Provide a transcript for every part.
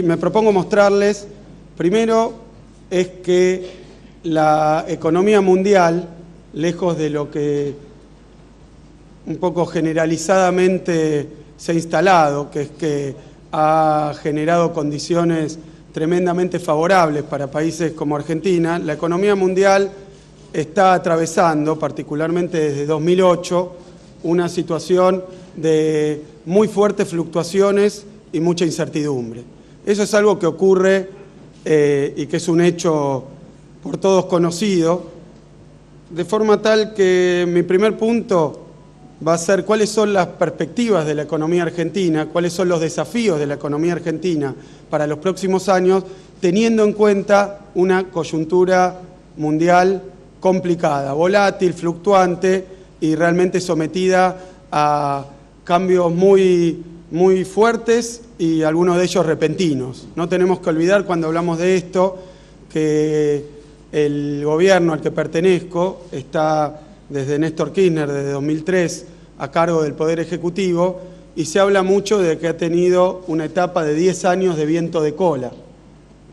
me propongo mostrarles, primero, es que la economía mundial, lejos de lo que un poco generalizadamente se ha instalado, que es que ha generado condiciones tremendamente favorables para países como Argentina, la economía mundial está atravesando, particularmente desde 2008, una situación de muy fuertes fluctuaciones y mucha incertidumbre. Eso es algo que ocurre y que es un hecho por todos conocido, de forma tal que mi primer punto va a ser cuáles son las perspectivas de la economía argentina, cuáles son los desafíos de la economía argentina para los próximos años, teniendo en cuenta una coyuntura mundial complicada, volátil, fluctuante y realmente sometida a cambios muy fuertes y algunos de ellos repentinos. No tenemos que olvidar cuando hablamos de esto que el gobierno al que pertenezco está desde Néstor Kirchner, desde 2003, a cargo del Poder Ejecutivo, y se habla mucho de que ha tenido una etapa de 10 años de viento de cola.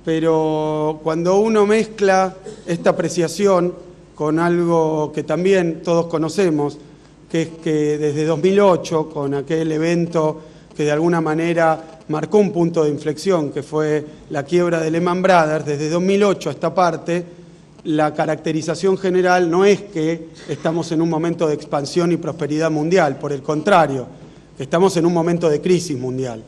Pero cuando uno mezcla esta apreciación con algo que también todos conocemos, que es que desde 2008, con aquel evento que de alguna manera marcó un punto de inflexión, que fue la quiebra de Lehman Brothers, desde 2008 a esta parte, la caracterización general no es que estamos en un momento de expansión y prosperidad mundial, por el contrario, que estamos en un momento de crisis mundial.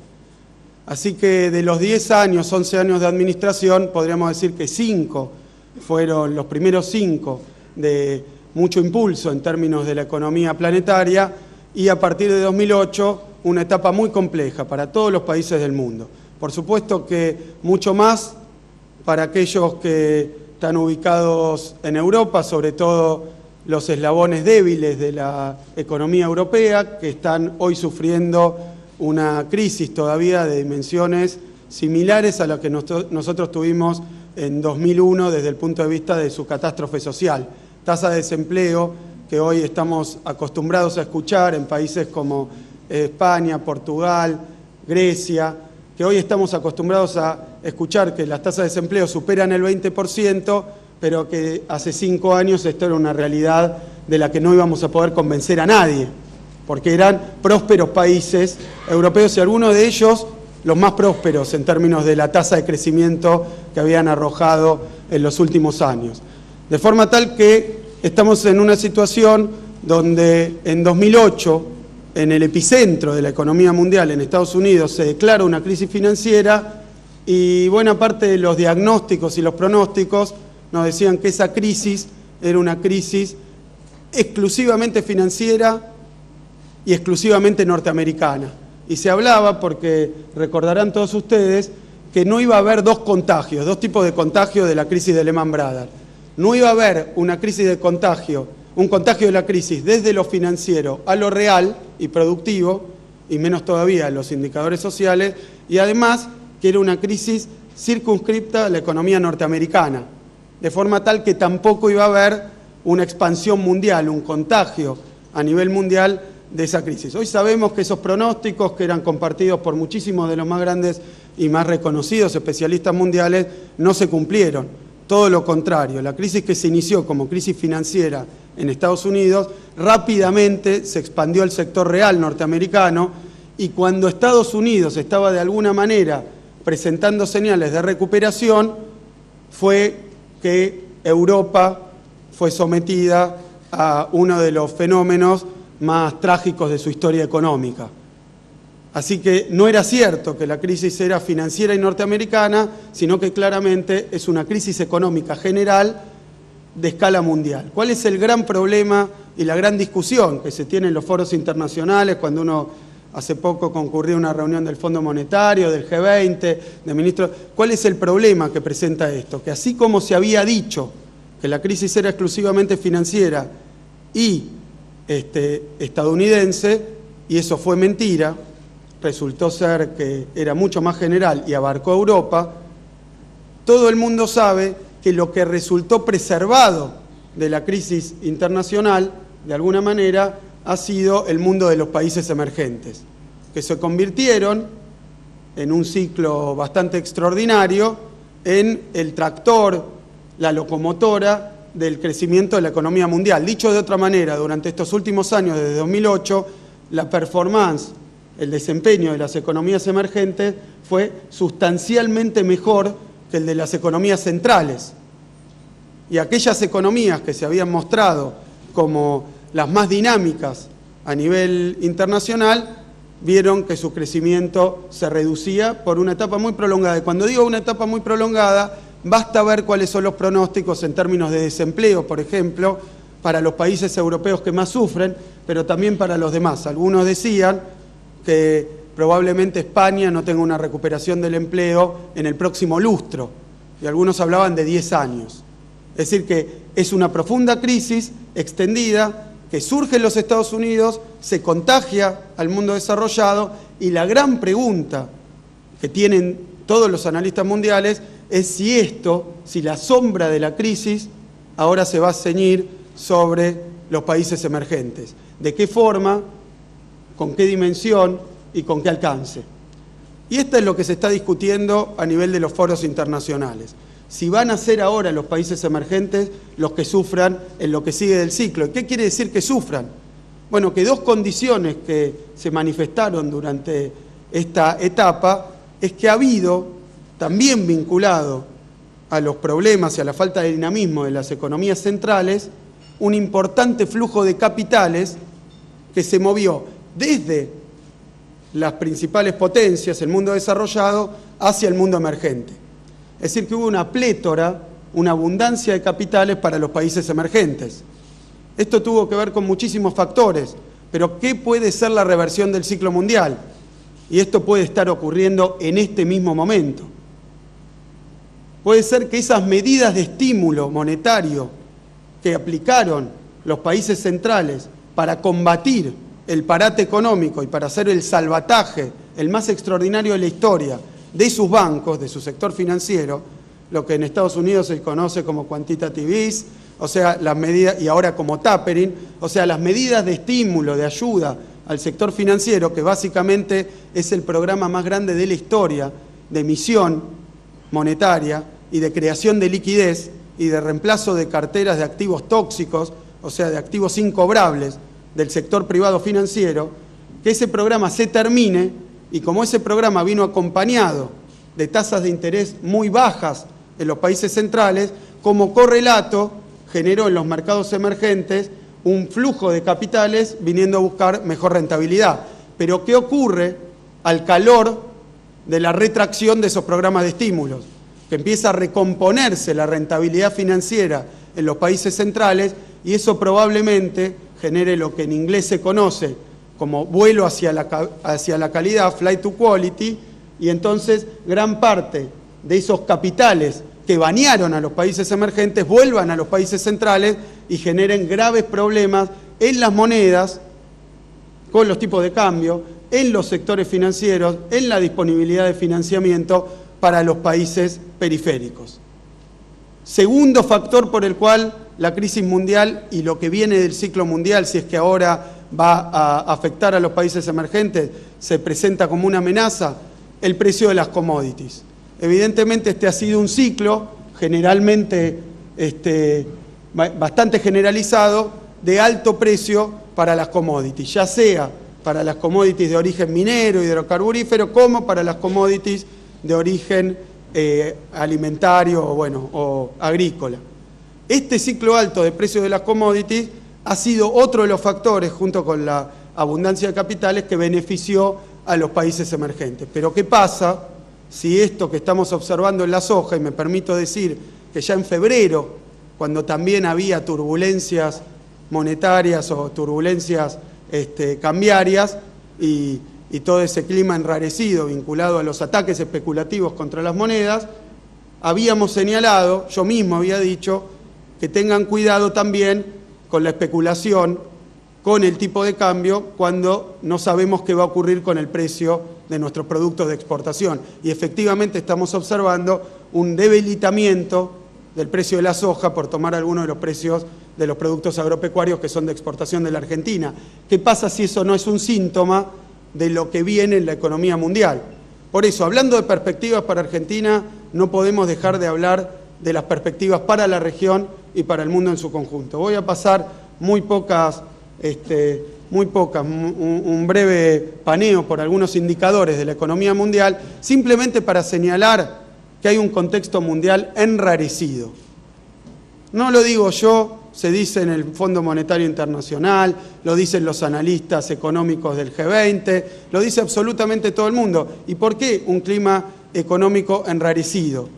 Así que de los 10 años, 11 años de administración, podríamos decir que 5 fueron los primeros 5 de mucho impulso en términos de la economía planetaria y a partir de 2008 una etapa muy compleja para todos los países del mundo. Por supuesto que mucho más para aquellos que están ubicados en Europa, sobre todo los eslabones débiles de la economía europea, que están hoy sufriendo una crisis todavía de dimensiones similares a la que nosotros tuvimos en 2001 desde el punto de vista de su catástrofe social. Tasa de desempleo que hoy estamos acostumbrados a escuchar en países como España, Portugal, Grecia, que hoy estamos acostumbrados a escuchar que las tasas de desempleo superan el 20%, pero que hace 5 años esto era una realidad de la que no íbamos a poder convencer a nadie, porque eran prósperos países europeos y algunos de ellos los más prósperos en términos de la tasa de crecimiento que habían arrojado en los últimos años. De forma tal que estamos en una situación donde en 2008, en el epicentro de la economía mundial, en Estados Unidos, se declara una crisis financiera y buena parte de los diagnósticos y los pronósticos nos decían que esa crisis era una crisis exclusivamente financiera y exclusivamente norteamericana. Y se hablaba, porque recordarán todos ustedes, que no iba a haber dos tipos de contagio de la crisis de Lehman Brothers. No iba a haber una crisis de contagio, un contagio de la crisis desde lo financiero a lo real y productivo, y menos todavía en los indicadores sociales, y además que era una crisis circunscripta a la economía norteamericana, de forma tal que tampoco iba a haber una expansión mundial, un contagio a nivel mundial de esa crisis. Hoy sabemos que esos pronósticos, que eran compartidos por muchísimos de los más grandes y más reconocidos especialistas mundiales, no se cumplieron. Todo lo contrario, la crisis que se inició como crisis financiera en Estados Unidos, rápidamente se expandió al sector real norteamericano y cuando Estados Unidos estaba de alguna manera presentando señales de recuperación, fue que Europa fue sometida a uno de los fenómenos más trágicos de su historia económica. Así que no era cierto que la crisis era financiera y norteamericana, sino que claramente es una crisis económica general de escala mundial. ¿Cuál es el gran problema y la gran discusión que se tiene en los foros internacionales cuando uno hace poco concurrió a una reunión del Fondo Monetario, del G20, de ministros? ¿Cuál es el problema que presenta esto? Que así como se había dicho que la crisis era exclusivamente financiera y estadounidense, y eso fue mentira, resultó ser que era mucho más general y abarcó a Europa, todo el mundo sabe que lo que resultó preservado de la crisis internacional, de alguna manera, ha sido el mundo de los países emergentes, que se convirtieron en un ciclo bastante extraordinario en el tractor, la locomotora del crecimiento de la economía mundial. Dicho de otra manera, durante estos últimos años, desde 2008, la performance, el desempeño de las economías emergentes fue sustancialmente mejor que el de las economías centrales. Y aquellas economías que se habían mostrado como las más dinámicas a nivel internacional, vieron que su crecimiento se reducía por una etapa muy prolongada. Y cuando digo una etapa muy prolongada, basta ver cuáles son los pronósticos en términos de desempleo, por ejemplo, para los países europeos que más sufren, pero también para los demás. Algunos decían que probablemente España no tenga una recuperación del empleo en el próximo lustro, y algunos hablaban de 10 años. Es decir, que es una profunda crisis extendida que surge en los Estados Unidos, se contagia al mundo desarrollado, y la gran pregunta que tienen todos los analistas mundiales es si la sombra de la crisis ahora se va a ceñir sobre los países emergentes. ¿De qué forma, con qué dimensión y con qué alcance? Y esto es lo que se está discutiendo a nivel de los foros internacionales. Si van a ser ahora los países emergentes los que sufran en lo que sigue del ciclo. ¿Y qué quiere decir que sufran? Bueno, que dos condiciones que se manifestaron durante esta etapa es que ha habido, también vinculado a los problemas y a la falta de dinamismo de las economías centrales, un importante flujo de capitales que se movió desde las principales potencias, el mundo desarrollado, hacia el mundo emergente. Es decir, que hubo una plétora, una abundancia de capitales para los países emergentes. Esto tuvo que ver con muchísimos factores, pero ¿qué puede ser la reversión del ciclo mundial? Y esto puede estar ocurriendo en este mismo momento. Puede ser que esas medidas de estímulo monetario que aplicaron los países centrales para combatir el parate económico y para hacer el salvataje, el más extraordinario de la historia, de sus bancos, de su sector financiero, lo que en Estados Unidos se conoce como quantitative easing, o sea, las medidas, y ahora como tapering, o sea, las medidas de estímulo, de ayuda al sector financiero, que básicamente es el programa más grande de la historia de emisión monetaria y de creación de liquidez y de reemplazo de carteras de activos tóxicos, o sea, de activos incobrables del sector privado financiero, que ese programa se termine. Y como ese programa vino acompañado de tasas de interés muy bajas en los países centrales, como correlato generó en los mercados emergentes un flujo de capitales viniendo a buscar mejor rentabilidad. Pero ¿qué ocurre al calor de la retracción de esos programas de estímulos? Que empieza a recomponerse la rentabilidad financiera en los países centrales, y eso probablemente genere lo que en inglés se conoce como vuelo hacia la calidad, flight to quality, y entonces gran parte de esos capitales que bañaron a los países emergentes vuelvan a los países centrales y generen graves problemas en las monedas, con los tipos de cambio, en los sectores financieros, en la disponibilidad de financiamiento para los países periféricos. Segundo factor por el cual la crisis mundial y lo que viene del ciclo mundial, si es que ahora va a afectar a los países emergentes, se presenta como una amenaza, el precio de las commodities. Evidentemente este ha sido un ciclo generalmente bastante generalizado de alto precio para las commodities, ya sea para las commodities de origen minero, hidrocarburífero, como para las commodities de origen alimentario o agrícola. Este ciclo alto de precios de las commodities ha sido otro de los factores, junto con la abundancia de capitales, que benefició a los países emergentes. Pero ¿qué pasa si esto que estamos observando en la soja, y me permito decir que ya en febrero, cuando también había turbulencias monetarias o turbulencias cambiarias y todo ese clima enrarecido vinculado a los ataques especulativos contra las monedas, habíamos señalado, yo mismo había dicho, que tengan cuidado también con la especulación, con el tipo de cambio, cuando no sabemos qué va a ocurrir con el precio de nuestros productos de exportación. Y efectivamente estamos observando un debilitamiento del precio de la soja, por tomar algunos de los precios de los productos agropecuarios que son de exportación de la Argentina. ¿Qué pasa si eso no es un síntoma de lo que viene en la economía mundial? Por eso, hablando de perspectivas para Argentina, no podemos dejar de hablar de las perspectivas para la región y para el mundo en su conjunto. Voy a pasar muy pocas, un breve paneo por algunos indicadores de la economía mundial, simplemente para señalar que hay un contexto mundial enrarecido. No lo digo yo, se dice en el Fondo Monetario Internacional, lo dicen los analistas económicos del G20, lo dice absolutamente todo el mundo. ¿Y por qué un clima económico enrarecido?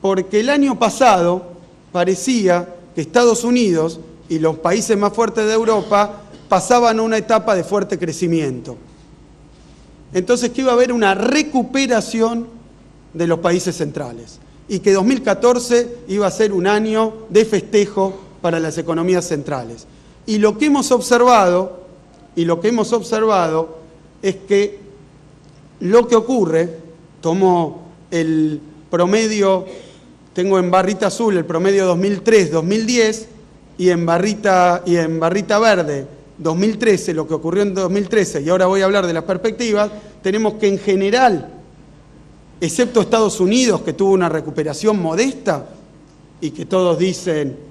Porque el año pasado parecía que Estados Unidos y los países más fuertes de Europa pasaban a una etapa de fuerte crecimiento. Entonces, que iba a haber una recuperación de los países centrales y que 2014 iba a ser un año de festejo para las economías centrales. Y lo que hemos observado es que lo que ocurre, tomo el promedio, tengo en barrita azul el promedio 2003-2010 y en barrita verde 2013, lo que ocurrió en 2013, y ahora voy a hablar de las perspectivas, tenemos que en general, excepto Estados Unidos, que tuvo una recuperación modesta y que todos dicen,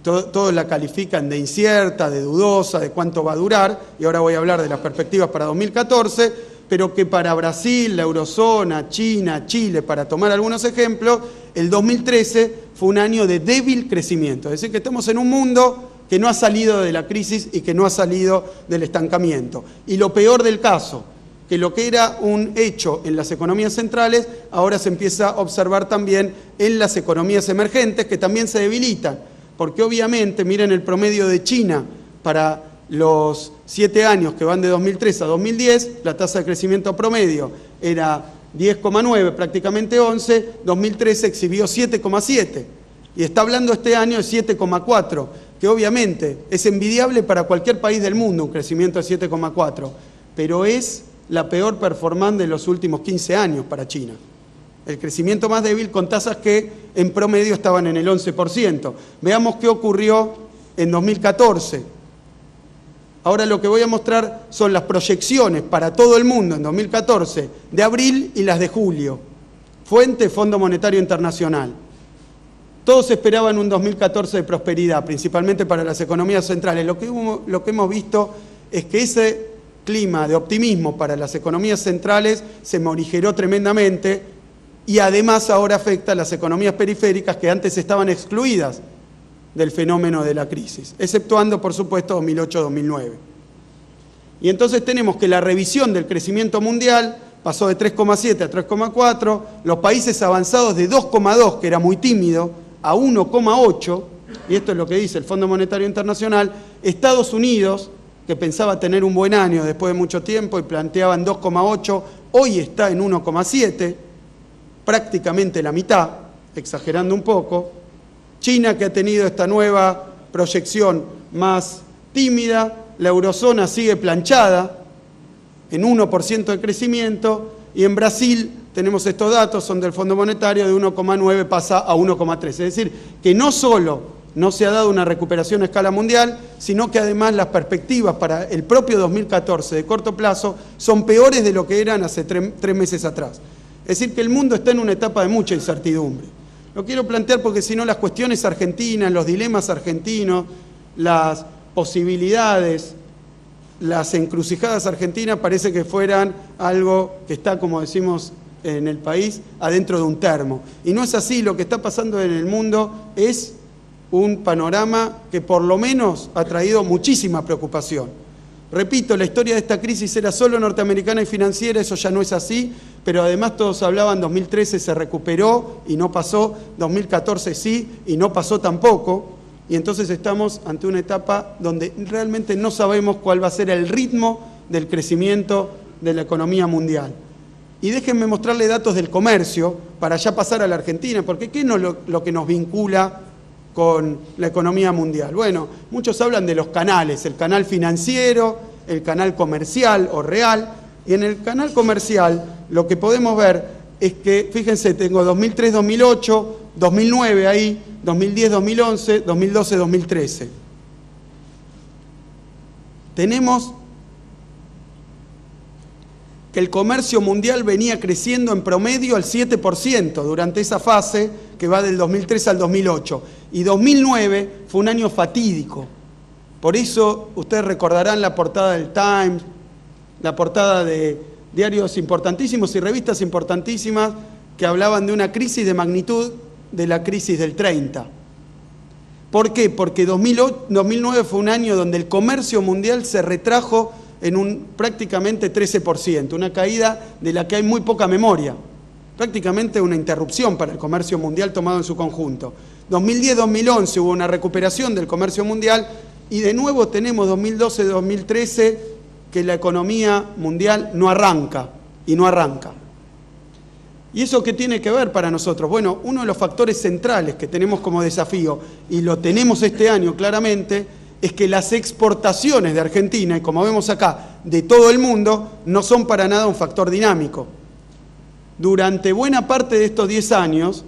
todos la califican de incierta, de dudosa, de cuánto va a durar, y ahora voy a hablar de las perspectivas para 2014, pero que para Brasil, la eurozona, China, Chile, para tomar algunos ejemplos, el 2013 fue un año de débil crecimiento. Es decir, que estamos en un mundo que no ha salido de la crisis y que no ha salido del estancamiento. Y lo peor del caso, que lo que era un hecho en las economías centrales, ahora se empieza a observar también en las economías emergentes, que también se debilitan. Porque obviamente, miren el promedio de China para los 7 años que van de 2003 a 2010, la tasa de crecimiento promedio era 10,9, prácticamente 11, 2013 exhibió 7,7 y está hablando este año de 7,4, que obviamente es envidiable para cualquier país del mundo un crecimiento de 7,4, pero es la peor performance de los últimos 15 años para China. El crecimiento más débil con tasas que en promedio estaban en el 11%. Veamos qué ocurrió en 2014. Ahora lo que voy a mostrar son las proyecciones para todo el mundo en 2014 de abril y las de julio. Fuente, Fondo Monetario Internacional. Todos esperaban un 2014 de prosperidad, principalmente para las economías centrales. Lo que hemos visto es que ese clima de optimismo para las economías centrales se morigeró tremendamente y además ahora afecta a las economías periféricas que antes estaban excluidas del fenómeno de la crisis, exceptuando, por supuesto, 2008-2009. Y entonces tenemos que la revisión del crecimiento mundial pasó de 3,7 a 3,4, los países avanzados de 2,2, que era muy tímido, a 1,8, y esto es lo que dice el Fondo Monetario Internacional. Estados Unidos, que pensaba tener un buen año después de mucho tiempo y planteaban 2,8, hoy está en 1,7, prácticamente la mitad, exagerando un poco. China, que ha tenido esta nueva proyección más tímida, la eurozona sigue planchada en 1% de crecimiento, y en Brasil tenemos estos datos, son del Fondo Monetario, de 1,9 pasa a 1,3. Es decir, que no solo no se ha dado una recuperación a escala mundial, sino que además las perspectivas para el propio 2014 de corto plazo son peores de lo que eran hace 3 meses atrás. Es decir, que el mundo está en una etapa de mucha incertidumbre. Lo quiero plantear porque si no las cuestiones argentinas, los dilemas argentinos, las posibilidades, las encrucijadas argentinas parece que fueran algo que está, como decimos en el país, adentro de un termo. Y no es así, lo que está pasando en el mundo es un panorama que por lo menos ha traído muchísima preocupación. Repito, la historia de esta crisis era solo norteamericana y financiera, eso ya no es así, pero además todos hablaban 2013 se recuperó y no pasó, 2014 sí y no pasó tampoco, y entonces estamos ante una etapa donde realmente no sabemos cuál va a ser el ritmo del crecimiento de la economía mundial. Y déjenme mostrarle datos del comercio para ya pasar a la Argentina, porque ¿qué es lo que nos vincula con la economía mundial? Bueno, muchos hablan de los canales, el canal financiero, el canal comercial o real, y en el canal comercial lo que podemos ver es que, fíjense, tengo 2003, 2008, 2009 ahí, 2010, 2011, 2012, 2013. que el comercio mundial venía creciendo en promedio al 7% durante esa fase que va del 2003 al 2008. Y 2009 fue un año fatídico. Por eso ustedes recordarán la portada del Times, la portada de diarios importantísimos y revistas importantísimas que hablaban de una crisis de magnitud de la crisis del 30. ¿Por qué? Porque 2009 fue un año donde el comercio mundial se retrajo en un prácticamente 13%, una caída de la que hay muy poca memoria, prácticamente una interrupción para el comercio mundial tomado en su conjunto. 2010-2011 hubo una recuperación del comercio mundial y de nuevo tenemos 2012-2013 que la economía mundial no arranca y no arranca. ¿Y eso qué tiene que ver para nosotros? Bueno, uno de los factores centrales que tenemos como desafío, y lo tenemos este año claramente, es que las exportaciones de Argentina, y como vemos acá, de todo el mundo, no son para nada un factor dinámico. Durante buena parte de estos 10 años,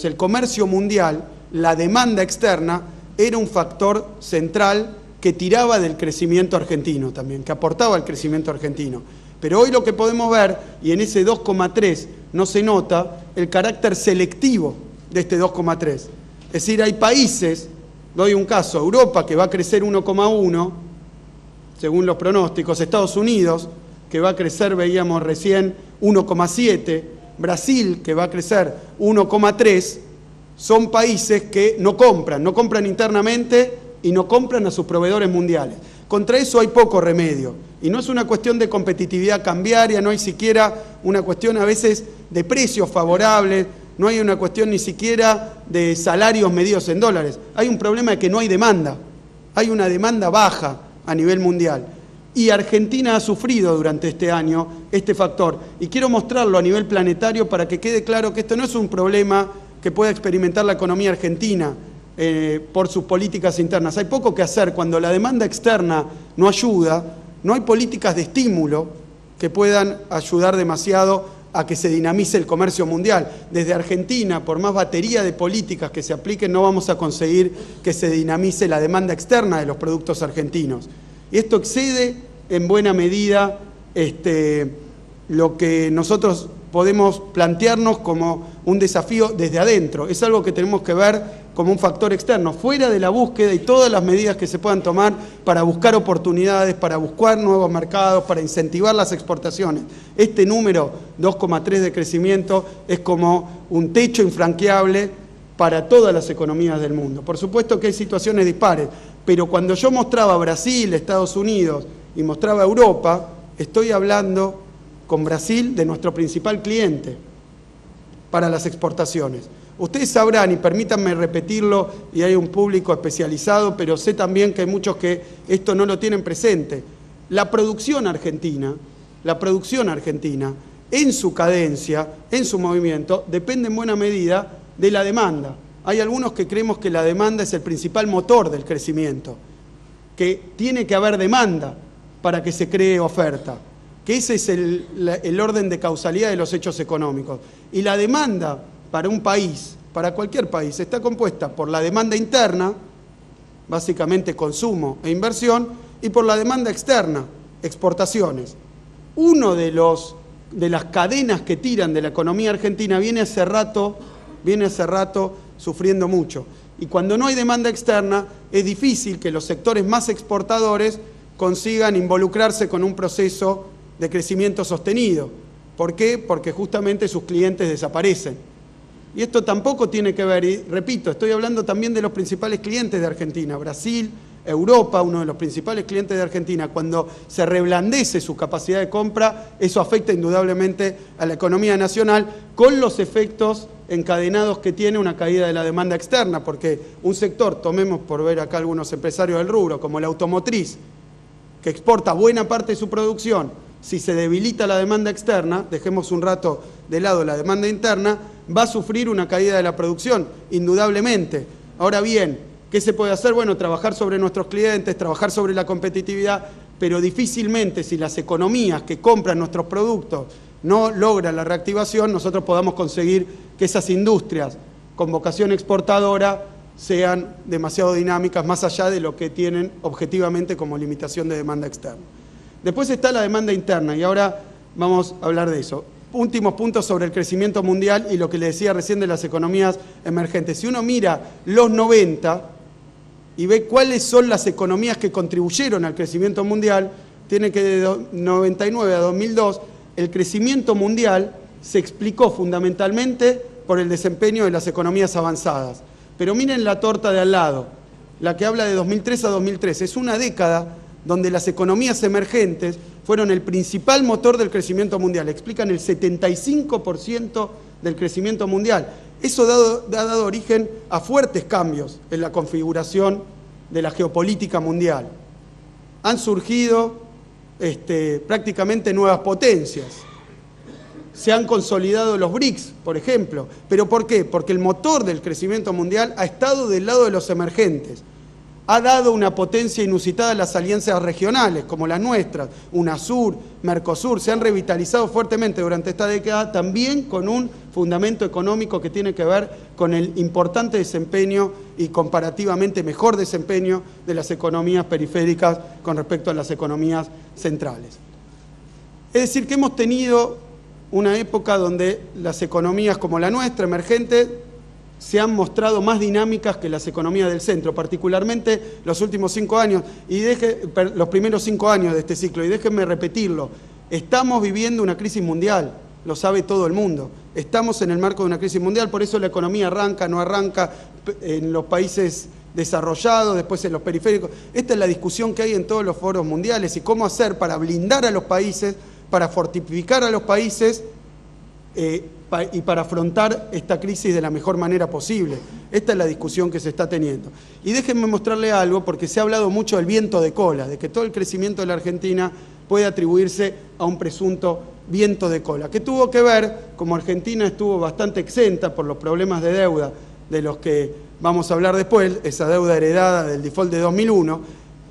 el comercio mundial, la demanda externa, era un factor central que tiraba del crecimiento argentino también, que aportaba al crecimiento argentino. Pero hoy lo que podemos ver, y en ese 2,3 no se nota, el carácter selectivo de este 2,3. Es decir, hay países, doy un caso, Europa que va a crecer 1,1, según los pronósticos, Estados Unidos que va a crecer, veíamos recién, 1,7, Brasil que va a crecer 1,3, son países que no compran internamente y no compran a sus proveedores mundiales. Contra eso hay poco remedio. Y no es una cuestión de competitividad cambiaria, no hay siquiera una cuestión a veces de precios favorables, no hay una cuestión ni siquiera de salarios medidos en dólares. Hay un problema de que no hay demanda. Hay una demanda baja a nivel mundial. Y Argentina ha sufrido durante este año este factor. Y quiero mostrarlo a nivel planetario para que quede claro que esto no es un problema que pueda experimentar la economía argentina por sus políticas internas. Hay poco que hacer cuando la demanda externa no ayuda, no hay políticas de estímulo que puedan ayudar demasiado a que se dinamice el comercio mundial. Desde Argentina, por más batería de políticas que se apliquen, no vamos a conseguir que se dinamice la demanda externa de los productos argentinos. Y esto excede en buena medida lo que nosotros podemos plantearnos como un desafío desde adentro. Es algo que tenemos que ver como un factor externo, fuera de la búsqueda y todas las medidas que se puedan tomar para buscar oportunidades, para buscar nuevos mercados, para incentivar las exportaciones. Este número 2,3 de crecimiento es como un techo infranqueable para todas las economías del mundo. Por supuesto que hay situaciones dispares, pero cuando yo mostraba Brasil, Estados Unidos y mostraba Europa, estoy hablando con Brasil de nuestro principal cliente para las exportaciones. Ustedes sabrán, y permítanme repetirlo, y hay un público especializado, pero sé también que hay muchos que esto no lo tienen presente. La producción argentina, en su cadencia, en su movimiento, depende en buena medida de la demanda. Hay algunos que creemos que la demanda es el principal motor del crecimiento, que tiene que haber demanda para que se cree oferta, que ese es el orden de causalidad de los hechos económicos. Y la demanda para un país, para cualquier país, está compuesta por la demanda interna, básicamente consumo e inversión, y por la demanda externa, exportaciones. Uno de las cadenas que tiran de la economía argentina viene hace rato sufriendo mucho. Y cuando no hay demanda externa, es difícil que los sectores más exportadores consigan involucrarse con un proceso de crecimiento sostenido. ¿Por qué? Porque justamente sus clientes desaparecen. Y esto tampoco tiene que ver, y repito, estoy hablando también de los principales clientes de Argentina, Brasil, Europa, uno de los principales clientes de Argentina. Cuando se reblandece su capacidad de compra, eso afecta indudablemente a la economía nacional, con los efectos encadenados que tiene una caída de la demanda externa, porque un sector, tomemos por ver acá algunos empresarios del rubro, como la automotriz, que exporta buena parte de su producción, si se debilita la demanda externa, dejemos un rato de lado la demanda interna, va a sufrir una caída de la producción, indudablemente. Ahora bien, ¿qué se puede hacer? Bueno, trabajar sobre nuestros clientes, trabajar sobre la competitividad, pero difícilmente si las economías que compran nuestros productos no logran la reactivación, nosotros podamos conseguir que esas industrias con vocación exportadora sean demasiado dinámicas, más allá de lo que tienen objetivamente como limitación de demanda externa. Después está la demanda interna, y ahora vamos a hablar de eso. Últimos puntos sobre el crecimiento mundial y lo que le decía recién de las economías emergentes. Si uno mira los 90 y ve cuáles son las economías que contribuyeron al crecimiento mundial, tiene que de 99 a 2002, el crecimiento mundial se explicó fundamentalmente por el desempeño de las economías avanzadas. Pero miren la torta de al lado, la que habla de 2003 a 2013. Es una década donde las economías emergentes fueron el principal motor del crecimiento mundial. Explican el 75% del crecimiento mundial. Eso ha dado origen a fuertes cambios en la configuración de la geopolítica mundial. Han surgido prácticamente nuevas potencias. Se han consolidado los BRICS, por ejemplo. ¿Pero por qué? Porque el motor del crecimiento mundial ha estado del lado de los emergentes. Ha dado una potencia inusitada a las alianzas regionales, como las nuestras, UNASUR, Mercosur, se han revitalizado fuertemente durante esta década, también con un fundamento económico que tiene que ver con el importante desempeño y comparativamente mejor desempeño de las economías periféricas con respecto a las economías centrales. Es decir, que hemos tenido una época donde las economías como la nuestra, emergentes, se han mostrado más dinámicas que las economías del centro, particularmente los últimos 5 años, los primeros 5 años de este ciclo. Y déjenme repetirlo, estamos viviendo una crisis mundial, lo sabe todo el mundo. Estamos en el marco de una crisis mundial, por eso la economía arranca, no arranca en los países desarrollados, después en los periféricos. Esta es la discusión que hay en todos los foros mundiales y cómo hacer para blindar a los países, para fortificar a los países y para afrontar esta crisis de la mejor manera posible. Esta es la discusión que se está teniendo. Y déjenme mostrarle algo, porque se ha hablado mucho del viento de cola, de que todo el crecimiento de la Argentina puede atribuirse a un presunto viento de cola, que tuvo que ver, como Argentina estuvo bastante exenta por los problemas de deuda, de los que vamos a hablar después, esa deuda heredada del default de 2001,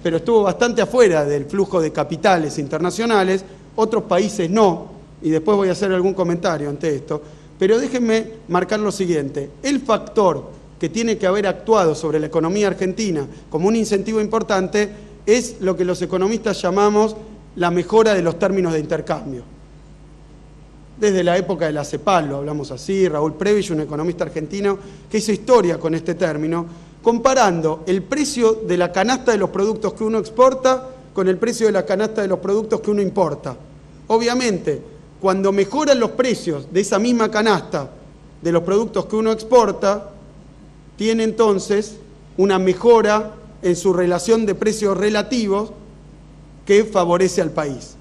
pero estuvo bastante afuera del flujo de capitales internacionales, otros países no, y después voy a hacer algún comentario ante esto, pero déjenme marcar lo siguiente. El factor que tiene que haber actuado sobre la economía argentina como un incentivo importante es lo que los economistas llamamos la mejora de los términos de intercambio. Desde la época de la CEPAL, lo hablamos así, Raúl Prebisch, un economista argentino, que hizo historia con este término, comparando el precio de la canasta de los productos que uno exporta con el precio de la canasta de los productos que uno importa. Obviamente, cuando mejoran los precios de esa misma canasta de los productos que uno exporta, tiene entonces una mejora en su relación de precios relativos que favorece al país.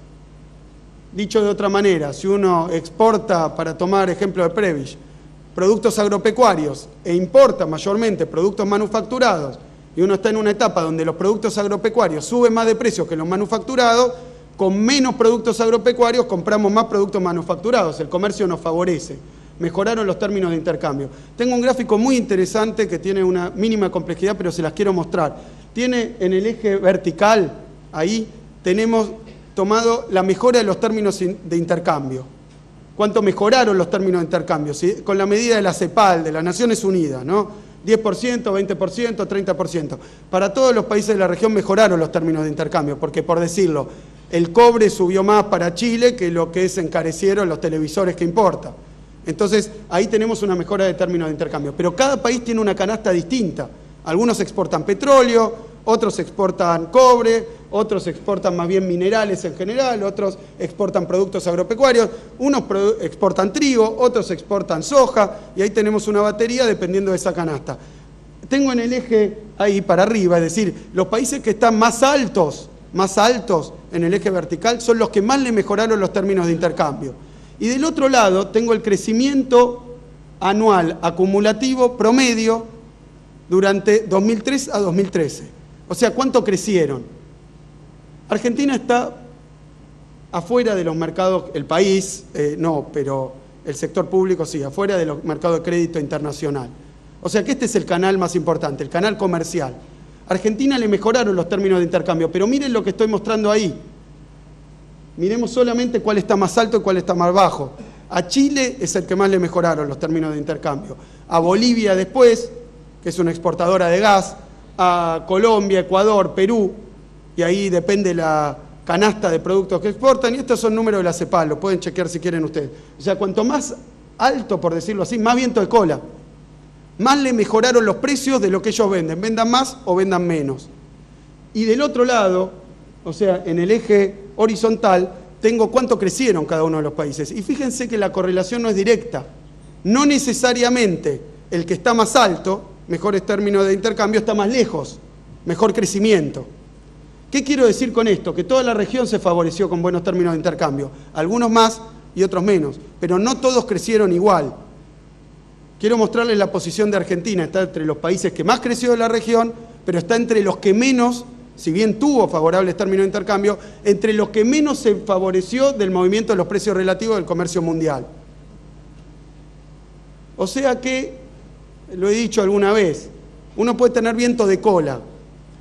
Dicho de otra manera, si uno exporta, para tomar ejemplo de Prebisch, productos agropecuarios e importa mayormente productos manufacturados, y uno está en una etapa donde los productos agropecuarios suben más de precio que los manufacturados, con menos productos agropecuarios compramos más productos manufacturados, el comercio nos favorece. Mejoraron los términos de intercambio. Tengo un gráfico muy interesante que tiene una mínima complejidad, pero se las quiero mostrar. Tiene en el eje vertical, ahí tenemos tomado la mejora de los términos de intercambio. ¿Cuánto mejoraron los términos de intercambio? ¿Sí? Con la medida de la CEPAL, de las Naciones Unidas, ¿no? 10%, 20%, 30%. Para todos los países de la región mejoraron los términos de intercambio, porque por decirlo, el cobre subió más para Chile que lo que encarecieron los televisores que importa. Entonces, ahí tenemos una mejora de términos de intercambio. Pero cada país tiene una canasta distinta. Algunos exportan petróleo, otros exportan cobre, otros exportan más bien minerales en general, otros exportan productos agropecuarios, unos exportan trigo, otros exportan soja, y ahí tenemos una batería dependiendo de esa canasta. Tengo en el eje ahí para arriba, es decir, los países que están más altos en el eje vertical son los que más le mejoraron los términos de intercambio. Y del otro lado tengo el crecimiento anual acumulativo promedio durante 2003 a 2013. O sea, ¿cuánto crecieron? Argentina está afuera de los mercados, el país no, pero el sector público sí, afuera de los mercados de crédito internacional. O sea que este es el canal más importante, el canal comercial. A Argentina le mejoraron los términos de intercambio, pero miren lo que estoy mostrando ahí. Miremos solamente cuál está más alto y cuál está más bajo. A Chile es el que más le mejoraron los términos de intercambio. A Bolivia después, que es una exportadora de gas, a Colombia, Ecuador, Perú, y ahí depende la canasta de productos que exportan, y estos son números de la CEPAL, lo pueden chequear si quieren ustedes. O sea, cuanto más alto, por decirlo así, más viento de cola, más le mejoraron los precios de lo que ellos venden, vendan más o vendan menos. Y del otro lado, o sea, en el eje horizontal, tengo cuánto crecieron cada uno de los países. Y fíjense que la correlación no es directa. No necesariamente el que está más alto, mejores términos de intercambio, está más lejos, mejor crecimiento. ¿Qué quiero decir con esto? Que toda la región se favoreció con buenos términos de intercambio, algunos más y otros menos, pero no todos crecieron igual. Quiero mostrarles la posición de Argentina, está entre los países que más creció de la región, pero está entre los que menos, si bien tuvo favorables términos de intercambio, entre los que menos se favoreció del movimiento de los precios relativos del comercio mundial. O sea que, lo he dicho alguna vez, uno puede tener viento de cola.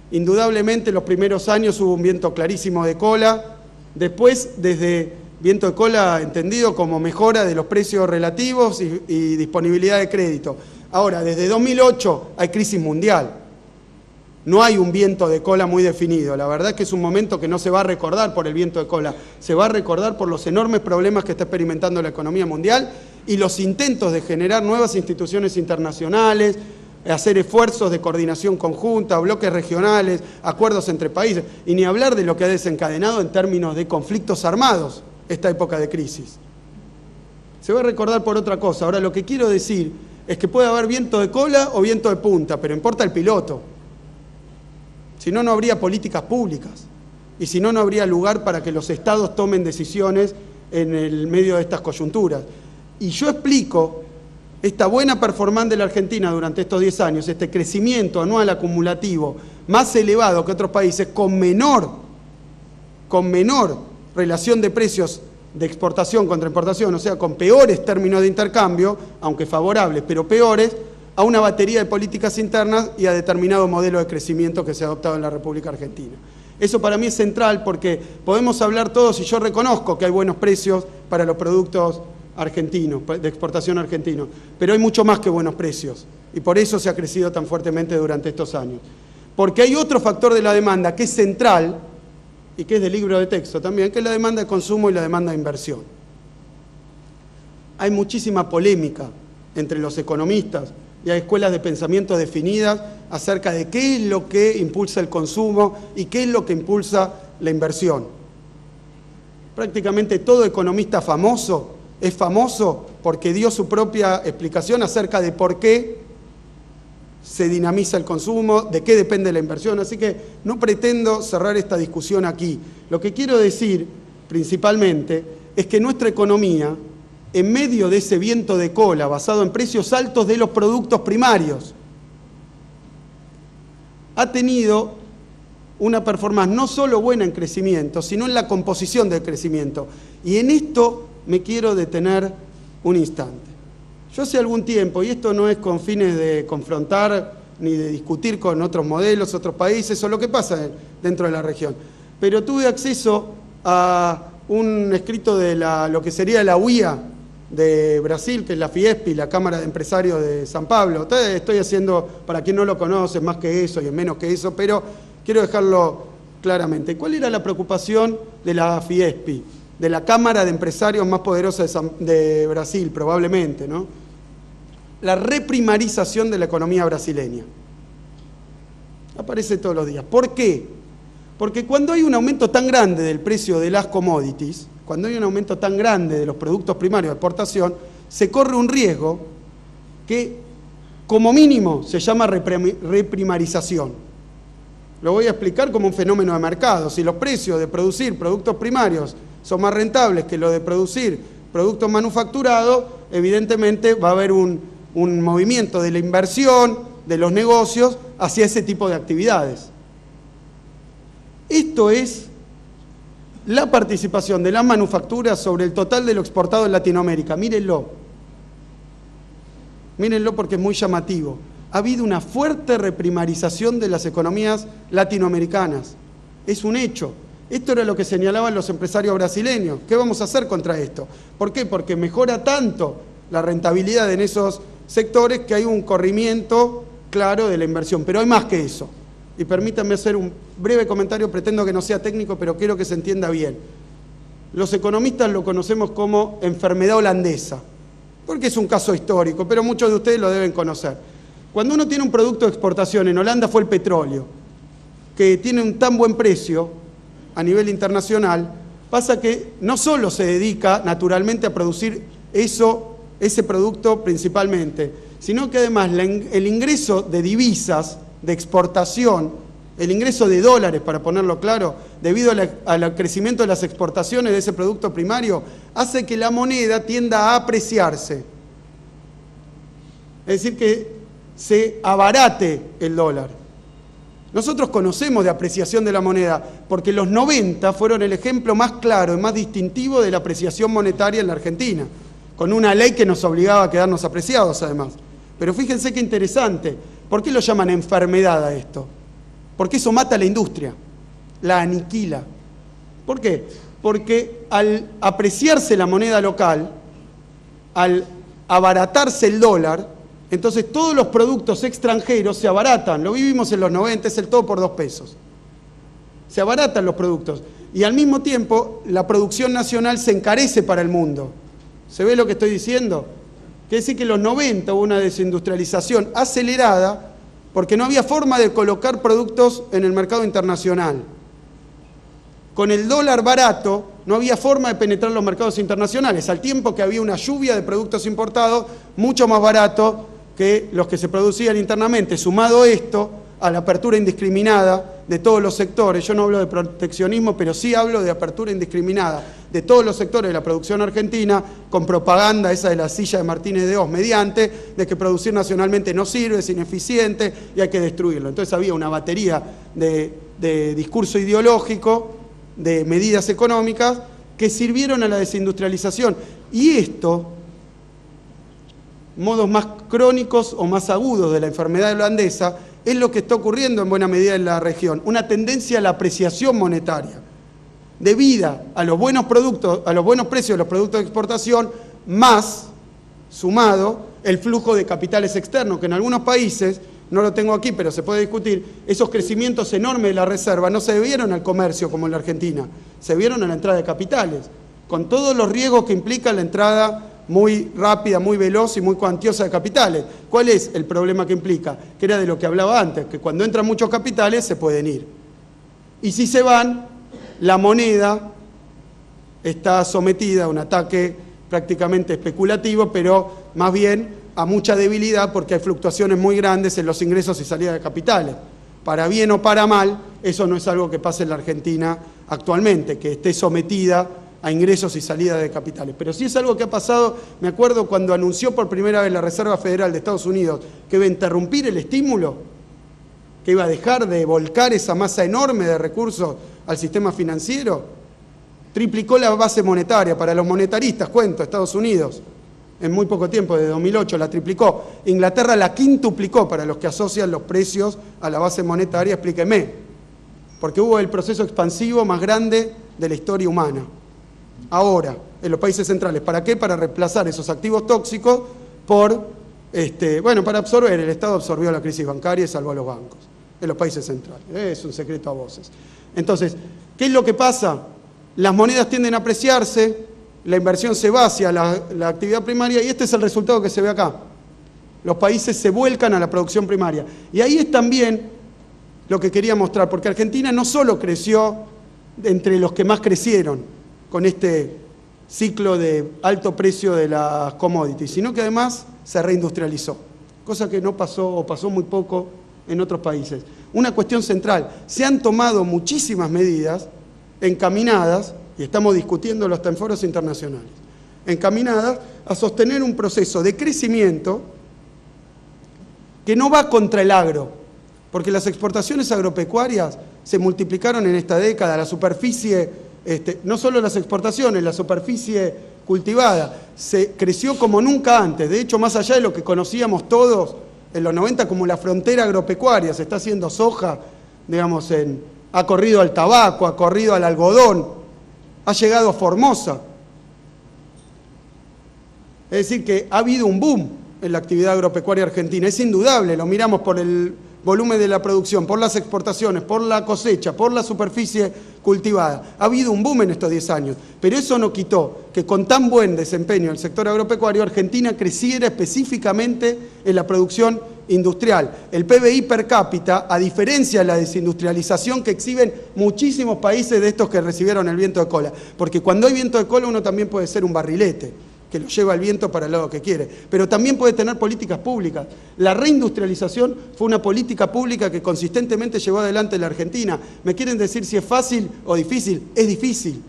Indudablemente en los primeros años hubo un viento clarísimo de cola, después desde viento de cola entendido como mejora de los precios relativos y disponibilidad de crédito. Ahora, desde 2008 hay crisis mundial, no hay un viento de cola muy definido, la verdad es que es un momento que no se va a recordar por el viento de cola, se va a recordar por los enormes problemas que está experimentando la economía mundial y los intentos de generar nuevas instituciones internacionales, hacer esfuerzos de coordinación conjunta, bloques regionales, acuerdos entre países, y ni hablar de lo que ha desencadenado en términos de conflictos armados esta época de crisis. Se va a recordar por otra cosa. Ahora, lo que quiero decir es que puede haber viento de cola o viento de punta, pero importa el piloto. Si no, no habría políticas públicas, y si no, no habría lugar para que los estados tomen decisiones en el medio de estas coyunturas. Y yo explico esta buena performance de la Argentina durante estos 10 años, este crecimiento anual acumulativo más elevado que otros países, con menor relación de precios de exportación contra importación, o sea, con peores términos de intercambio, aunque favorables, pero peores, a una batería de políticas internas y a determinado modelo de crecimiento que se ha adoptado en la República Argentina. Eso para mí es central porque podemos hablar todos, y yo reconozco que hay buenos precios para los productos argentinos, de exportación argentino, pero hay mucho más que buenos precios y por eso se ha crecido tan fuertemente durante estos años. Porque hay otro factor de la demanda que es central y que es del libro de texto también, que es la demanda de consumo y la demanda de inversión. Hay muchísima polémica entre los economistas y hay escuelas de pensamiento definidas acerca de qué es lo que impulsa el consumo y qué es lo que impulsa la inversión. Prácticamente todo economista famoso es famoso porque dio su propia explicación acerca de por qué se dinamiza el consumo, de qué depende la inversión. Así que no pretendo cerrar esta discusión aquí. Lo que quiero decir principalmente es que nuestra economía, en medio de ese viento de cola basado en precios altos de los productos primarios, ha tenido una performance no solo buena en crecimiento, sino en la composición del crecimiento. Y en esto me quiero detener un instante. Yo hace algún tiempo, y esto no es con fines de confrontar ni de discutir con otros modelos, otros países o lo que pasa dentro de la región, pero tuve acceso a un escrito de lo que sería la UIA de Brasil, que es la Fiesp, la Cámara de Empresarios de San Pablo. Estoy haciendo, para quien no lo conoce, más que eso y menos que eso, pero quiero dejarlo claramente. ¿Cuál era la preocupación de la Fiesp? De la Cámara de Empresarios más poderosa de Brasil, probablemente, ¿no? La reprimarización de la economía brasileña. Aparece todos los días. ¿Por qué? Porque cuando hay un aumento tan grande del precio de las commodities, cuando hay un aumento tan grande de los productos primarios de exportación, se corre un riesgo que, como mínimo, se llama reprimarización. Lo voy a explicar como un fenómeno de mercado. Si los precios de producir productos primarios son más rentables que lo de producir productos manufacturados, evidentemente va a haber un movimiento de la inversión, de los negocios, hacia ese tipo de actividades. Esto es la participación de las manufacturas sobre el total de lo exportado en Latinoamérica. Mírenlo. Mírenlo porque es muy llamativo. Ha habido una fuerte reprimarización de las economías latinoamericanas. Es un hecho. Esto era lo que señalaban los empresarios brasileños. ¿Qué vamos a hacer contra esto? ¿Por qué? Porque mejora tanto la rentabilidad en esos sectores que hay un corrimiento claro de la inversión. Pero hay más que eso. y permítanme hacer un breve comentario, pretendo que no sea técnico, pero quiero que se entienda bien. Los economistas lo conocemos como enfermedad holandesa, porque es un caso histórico, pero muchos de ustedes lo deben conocer. Cuando uno tiene un producto de exportación, en Holanda fue el petróleo, que tiene un tan buen precio a nivel internacional, pasa que no solo se dedica naturalmente a producir ese producto principalmente, sino que además el ingreso de divisas, de exportación, el ingreso de dólares, para ponerlo claro, debido al crecimiento de las exportaciones de ese producto primario, hace que la moneda tienda a apreciarse. Es decir, que se abarate el dólar. Nosotros conocemos de apreciación de la moneda, porque los 90 fueron el ejemplo más claro y más distintivo de la apreciación monetaria en la Argentina, con una ley que nos obligaba a quedarnos apreciados además. Pero fíjense qué interesante, ¿por qué lo llaman enfermedad a esto? Porque eso mata a la industria, la aniquila. ¿Por qué? Porque al apreciarse la moneda local, al abaratarse el dólar, entonces todos los productos extranjeros se abaratan. Lo vivimos en los 90, es el todo por 2 pesos. Se abaratan los productos. Y al mismo tiempo, la producción nacional se encarece para el mundo. ¿Se ve lo que estoy diciendo? Quiere decir que en los 90 hubo una desindustrialización acelerada porque no había forma de colocar productos en el mercado internacional. Con el dólar barato no había forma de penetrar los mercados internacionales, al tiempo que había una lluvia de productos importados mucho más baratos que los que se producían internamente. Sumado esto a la apertura indiscriminada de todos los sectores, yo no hablo de proteccionismo, pero sí hablo de apertura indiscriminada de todos los sectores de la producción argentina, con propaganda esa de la silla de Martínez de Hoz, mediante de que producir nacionalmente no sirve, es ineficiente y hay que destruirlo. Entonces había una batería de discurso ideológico, de medidas económicas que sirvieron a la desindustrialización. Y esto, modos más crónicos o más agudos de la enfermedad holandesa, es lo que está ocurriendo en buena medida en la región. Una tendencia a la apreciación monetaria, debida a los buenos productos, a los buenos precios de los productos de exportación, más, sumado, el flujo de capitales externos, que en algunos países, no lo tengo aquí, pero se puede discutir, esos crecimientos enormes de la reserva no se debieron al comercio como en la Argentina, se debieron a la entrada de capitales, con todos los riesgos que implica la entrada muy rápida, muy veloz y muy cuantiosa de capitales. ¿Cuál es el problema que implica? Que era de lo que hablaba antes, que cuando entran muchos capitales se pueden ir. Y si se van, la moneda está sometida a un ataque prácticamente especulativo, pero más bien a mucha debilidad porque hay fluctuaciones muy grandes en los ingresos y salidas de capitales. Para bien o para mal, eso no es algo que pase en la Argentina actualmente, que esté sometida a ingresos y salidas de capitales. Pero sí es algo que ha pasado, me acuerdo cuando anunció por primera vez la Reserva Federal de Estados Unidos que iba a interrumpir el estímulo, que iba a dejar de volcar esa masa enorme de recursos al sistema financiero, triplicó la base monetaria. Para los monetaristas, cuento, Estados Unidos, en muy poco tiempo, de 2008, la triplicó. Inglaterra la quintuplicó, para los que asocian los precios a la base monetaria, explíqueme. Porque hubo el proceso expansivo más grande de la historia humana. Ahora, en los países centrales. ¿Para qué? Para reemplazar esos activos tóxicos por, para absorber. El Estado absorbió la crisis bancaria y salvó a los bancos en los países centrales. Es un secreto a voces. Entonces, ¿qué es lo que pasa? Las monedas tienden a apreciarse, la inversión se va hacia la actividad primaria y este es el resultado que se ve acá. Los países se vuelcan a la producción primaria. Y ahí es también lo que quería mostrar, porque Argentina no solo creció entre los que más crecieron con este ciclo de alto precio de las commodities, sino que además se reindustrializó, cosa que no pasó o pasó muy poco en otros países. Una cuestión central, se han tomado muchísimas medidas encaminadas, y estamos discutiéndolo hasta en foros internacionales, encaminadas a sostener un proceso de crecimiento que no va contra el agro, porque las exportaciones agropecuarias se multiplicaron en esta década, la superficie, no solo las exportaciones, la superficie cultivada se creció como nunca antes. De hecho, más allá de lo que conocíamos todos en los 90 como la frontera agropecuaria, se está haciendo soja, digamos, ha corrido al tabaco, ha corrido al algodón, ha llegado a Formosa. Es decir, que ha habido un boom en la actividad agropecuaria argentina, es indudable, lo miramos por el volumen de la producción, por las exportaciones, por la cosecha, por la superficie cultivada. Ha habido un boom en estos 10 años, pero eso no quitó que con tan buen desempeño del sector agropecuario, Argentina creciera específicamente en la producción industrial. El PBI per cápita, a diferencia de la desindustrialización que exhiben muchísimos países de estos que recibieron el viento de cola, porque cuando hay viento de cola uno también puede ser un barrilete, que lo lleva el viento para el lado que quiere, pero también puede tener políticas públicas. La reindustrialización fue una política pública que consistentemente llevó adelante la Argentina. ¿Me quieren decir si es fácil o difícil? Es difícil.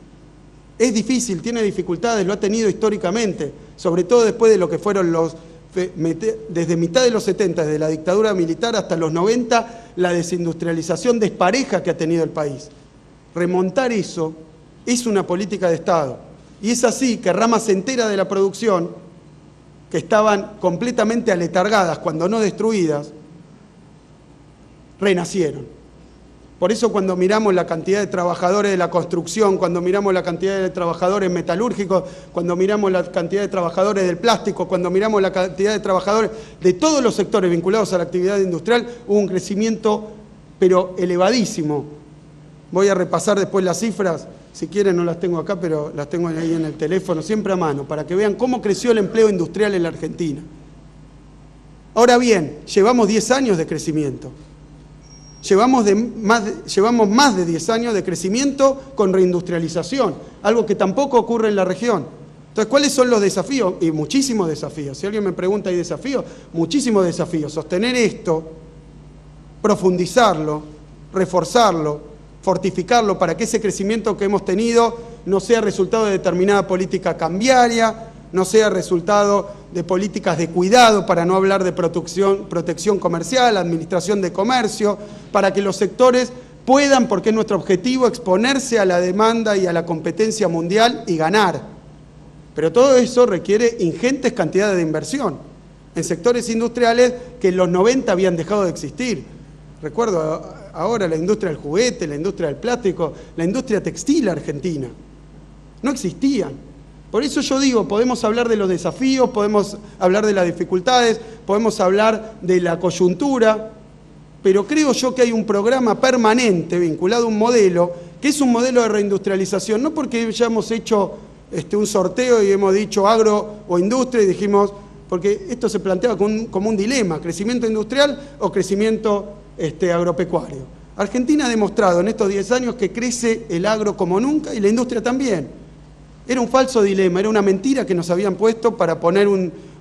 Es difícil, tiene dificultades, lo ha tenido históricamente, sobre todo después de lo que fueron desde mitad de los 70, desde la dictadura militar hasta los 90, la desindustrialización despareja que ha tenido el país. Remontar eso es una política de Estado. Y es así que ramas enteras de la producción, que estaban completamente aletargadas, cuando no destruidas, renacieron. Por eso cuando miramos la cantidad de trabajadores de la construcción, cuando miramos la cantidad de trabajadores metalúrgicos, cuando miramos la cantidad de trabajadores del plástico, cuando miramos la cantidad de trabajadores de todos los sectores vinculados a la actividad industrial, hubo un crecimiento, pero elevadísimo. Voy a repasar después las cifras. Si quieren no las tengo acá, pero las tengo ahí en el teléfono, siempre a mano, para que vean cómo creció el empleo industrial en la Argentina. Ahora bien, llevamos 10 años de crecimiento. Llevamos más de 10 años de crecimiento con reindustrialización, algo que tampoco ocurre en la región. Entonces, ¿cuáles son los desafíos? Y muchísimos desafíos. Si alguien me pregunta, ¿hay desafíos? Muchísimos desafíos. Sostener esto, profundizarlo, reforzarlo, fortificarlo para que ese crecimiento que hemos tenido no sea resultado de determinada política cambiaria, no sea resultado de políticas de cuidado, para no hablar de protección comercial, administración de comercio, para que los sectores puedan, porque es nuestro objetivo, exponerse a la demanda y a la competencia mundial y ganar. Pero todo eso requiere ingentes cantidades de inversión en sectores industriales que en los 90 habían dejado de existir. Recuerdo ahora la industria del juguete, la industria del plástico, la industria textil argentina. No existían. Por eso yo digo, podemos hablar de los desafíos, podemos hablar de las dificultades, podemos hablar de la coyuntura, pero creo yo que hay un programa permanente vinculado a un modelo, que es un modelo de reindustrialización, no porque ya hemos hecho un sorteo y hemos dicho agro o industria y dijimos, porque esto se planteaba como un dilema, crecimiento industrial o crecimiento agropecuario. Argentina ha demostrado en estos 10 años que crece el agro como nunca y la industria también. Era un falso dilema, era una mentira que nos habían puesto para poner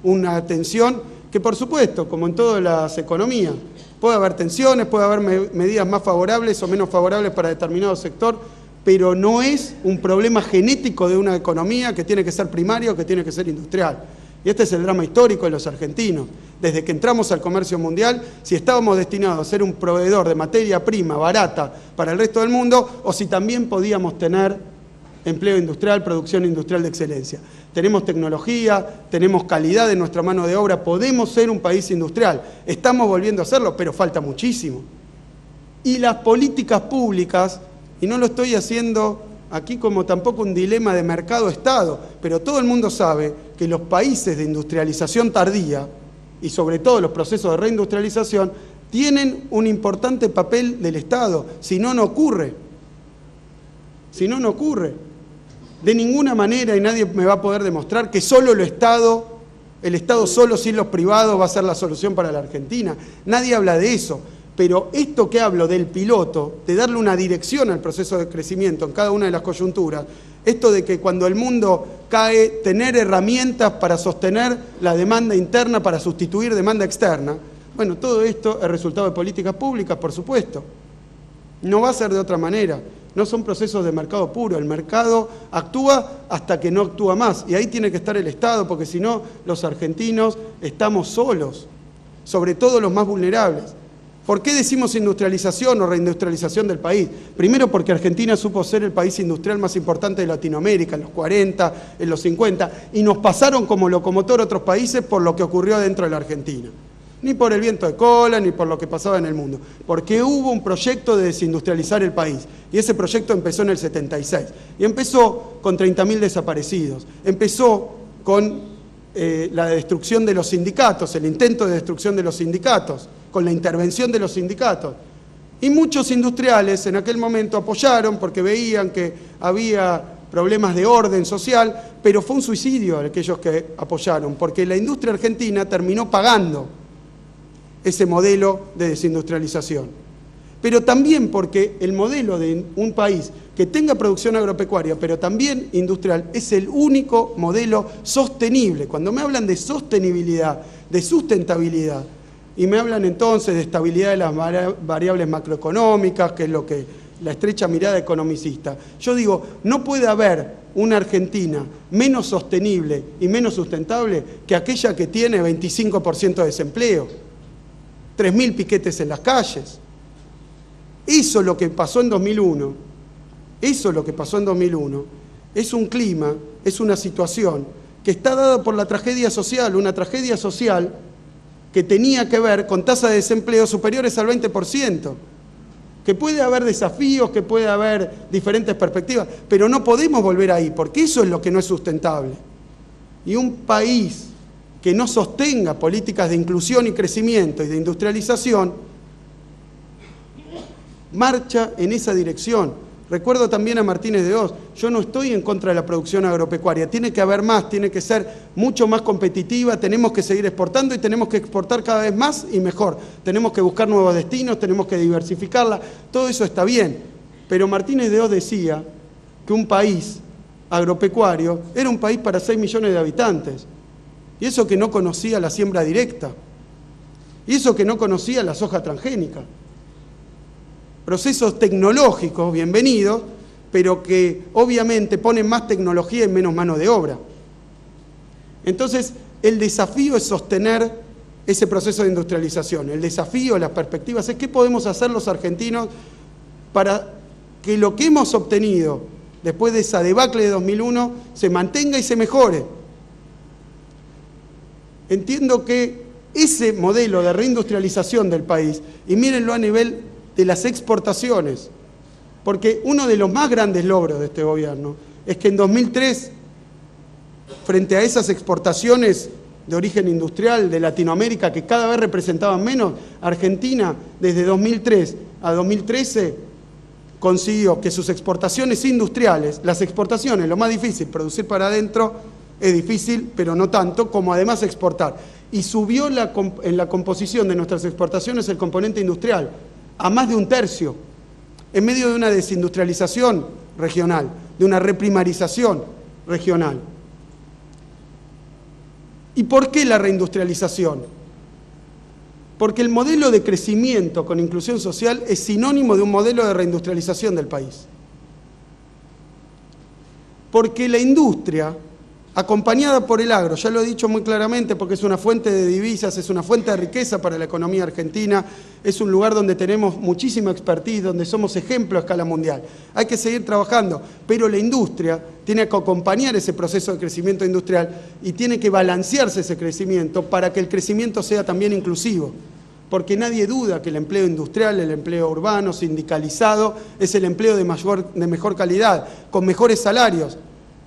una tensión que, por supuesto, como en todas las economías, puede haber tensiones, puede haber medidas más favorables o menos favorables para determinado sector, pero no es un problema genético de una economía que tiene que ser primaria o que tiene que ser industrial. Y este es el drama histórico de los argentinos. Desde que entramos al comercio mundial, si estábamos destinados a ser un proveedor de materia prima barata para el resto del mundo, o si también podíamos tener empleo industrial, producción industrial de excelencia. Tenemos tecnología, tenemos calidad en nuestra mano de obra, podemos ser un país industrial. Estamos volviendo a hacerlo, pero falta muchísimo. Y las políticas públicas, y no lo estoy haciendo aquí como tampoco un dilema de mercado-estado, pero todo el mundo sabe que los países de industrialización tardía, y sobre todo los procesos de reindustrialización, tienen un importante papel del Estado, si no, no ocurre. Si no, no ocurre. De ninguna manera, y nadie me va a poder demostrar que solo el Estado solo sin los privados va a ser la solución para la Argentina. Nadie habla de eso. Pero esto que hablo del piloto, de darle una dirección al proceso de crecimiento en cada una de las coyunturas, esto de que cuando el mundo cae, tener herramientas para sostener la demanda interna, para sustituir demanda externa, bueno, todo esto es resultado de políticas públicas, por supuesto. No va a ser de otra manera. No son procesos de mercado puro. El mercado actúa hasta que no actúa más. Y ahí tiene que estar el Estado, porque si no, los argentinos estamos solos, sobre todo los más vulnerables. ¿Por qué decimos industrialización o reindustrialización del país? Primero porque Argentina supo ser el país industrial más importante de Latinoamérica en los 40, en los 50, y nos pasaron como locomotor otros países por lo que ocurrió dentro de la Argentina. Ni por el viento de cola, ni por lo que pasaba en el mundo. Porque hubo un proyecto de desindustrializar el país. Y ese proyecto empezó en el 76. Y empezó con 30.000 desaparecidos. Empezó con la destrucción de los sindicatos, el intento de destrucción de los sindicatos, con la intervención de los sindicatos. Y muchos industriales en aquel momento apoyaron porque veían que había problemas de orden social, pero fue un suicidio aquellos que apoyaron, porque la industria argentina terminó pagando ese modelo de desindustrialización. Pero también porque el modelo de un país que tenga producción agropecuaria, pero también industrial, es el único modelo sostenible. Cuando me hablan de sostenibilidad, de sustentabilidad, y me hablan entonces de estabilidad de las variables macroeconómicas, que es lo que la estrecha mirada economicista, yo digo, no puede haber una Argentina menos sostenible y menos sustentable que aquella que tiene 25% de desempleo, 3.000 piquetes en las calles. Eso es lo que pasó en 2001, eso es lo que pasó en 2001, es un clima, es una situación que está dada por la tragedia social, una tragedia social que tenía que ver con tasas de desempleo superiores al 20%, que puede haber desafíos, que puede haber diferentes perspectivas, pero no podemos volver ahí, porque eso es lo que no es sustentable. Y un país que no sostenga políticas de inclusión y crecimiento y de industrialización, marcha en esa dirección. Recuerdo también a Martínez de Hoz, yo no estoy en contra de la producción agropecuaria, tiene que haber más, tiene que ser mucho más competitiva, tenemos que seguir exportando y tenemos que exportar cada vez más y mejor. Tenemos que buscar nuevos destinos, tenemos que diversificarla, todo eso está bien. Pero Martínez de Hoz decía que un país agropecuario era un país para 6 millones de habitantes. Y eso que no conocía la siembra directa, y eso que no conocía la soja transgénica. Procesos tecnológicos, bienvenidos, pero que obviamente ponen más tecnología y menos mano de obra. Entonces, el desafío es sostener ese proceso de industrialización. El desafío, las perspectivas, es qué podemos hacer los argentinos para que lo que hemos obtenido después de esa debacle de 2001 se mantenga y se mejore. Entiendo que ese modelo de reindustrialización del país, y mírenlo a nivel de las exportaciones, porque uno de los más grandes logros de este gobierno es que en 2003, frente a esas exportaciones de origen industrial de Latinoamérica que cada vez representaban menos, Argentina desde 2003 a 2013 consiguió que sus exportaciones industriales, las exportaciones, lo más difícil, producir para adentro es difícil, pero no tanto, como además exportar. Y subió en la composición de nuestras exportaciones el componente industrial a más de 1/3, en medio de una desindustrialización regional, de una reprimarización regional. ¿Y por qué la reindustrialización? Porque el modelo de crecimiento con inclusión social es sinónimo de un modelo de reindustrialización del país. Porque la industria, acompañada por el agro, ya lo he dicho muy claramente, porque es una fuente de divisas, es una fuente de riqueza para la economía argentina, es un lugar donde tenemos muchísima expertise, donde somos ejemplo a escala mundial. Hay que seguir trabajando, pero la industria tiene que acompañar ese proceso de crecimiento industrial y tiene que balancearse ese crecimiento para que el crecimiento sea también inclusivo. Porque nadie duda que el empleo industrial, el empleo urbano, sindicalizado, es el empleo de mejor calidad, con mejores salarios.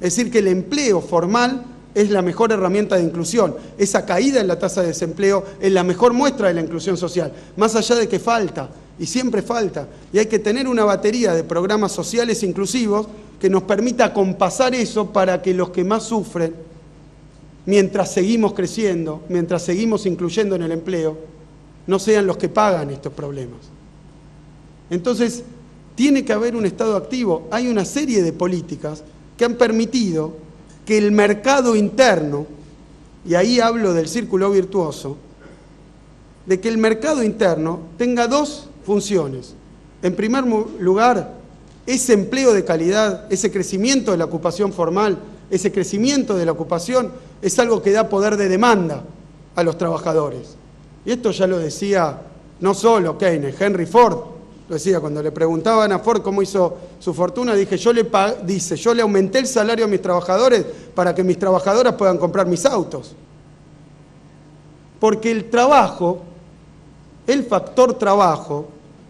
Es decir, que el empleo formal es la mejor herramienta de inclusión. Esa caída en la tasa de desempleo es la mejor muestra de la inclusión social, más allá de que falta, y siempre falta. Y hay que tener una batería de programas sociales inclusivos que nos permita acompasar eso para que los que más sufren, mientras seguimos creciendo, mientras seguimos incluyendo en el empleo, no sean los que pagan estos problemas. Entonces, tiene que haber un Estado activo. Hay una serie de políticas que han permitido que el mercado interno, y ahí hablo del círculo virtuoso, de que el mercado interno tenga dos funciones. En primer lugar, ese empleo de calidad, ese crecimiento de la ocupación formal, ese crecimiento de la ocupación, es algo que da poder de demanda a los trabajadores. Y esto ya lo decía no solo Keynes, Henry Ford lo decía cuando le preguntaban a Ford cómo hizo su fortuna, yo le aumenté el salario a mis trabajadores para que mis trabajadoras puedan comprar mis autos. Porque el trabajo, el factor trabajo,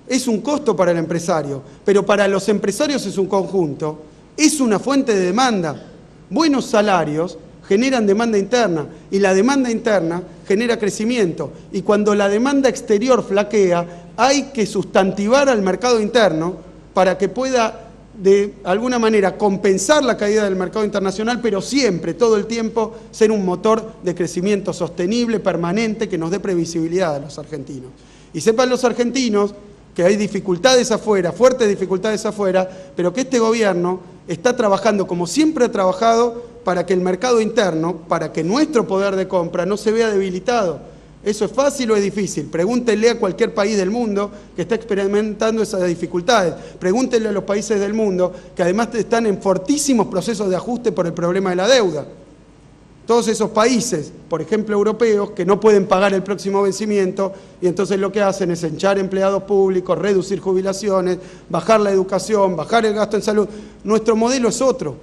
es un costo para el empresario, pero para los empresarios es un conjunto, es una fuente de demanda. Buenos salarios generan demanda interna, y la demanda interna genera crecimiento. Y cuando la demanda exterior flaquea, hay que sustantivar al mercado interno para que pueda de alguna manera compensar la caída del mercado internacional, pero siempre, todo el tiempo, ser un motor de crecimiento sostenible, permanente, que nos dé previsibilidad a los argentinos. Y sepan los argentinos que hay dificultades afuera, fuertes dificultades afuera, pero que este gobierno está trabajando como siempre ha trabajado para que el mercado interno, para que nuestro poder de compra no se vea debilitado. ¿Eso es fácil o es difícil? Pregúntenle a cualquier país del mundo que está experimentando esas dificultades. Pregúntenle a los países del mundo que además están en fortísimos procesos de ajuste por el problema de la deuda. Todos esos países, por ejemplo europeos, que no pueden pagar el próximo vencimiento y entonces lo que hacen es echar empleados públicos, reducir jubilaciones, bajar la educación, bajar el gasto en salud. Nuestro modelo es otro.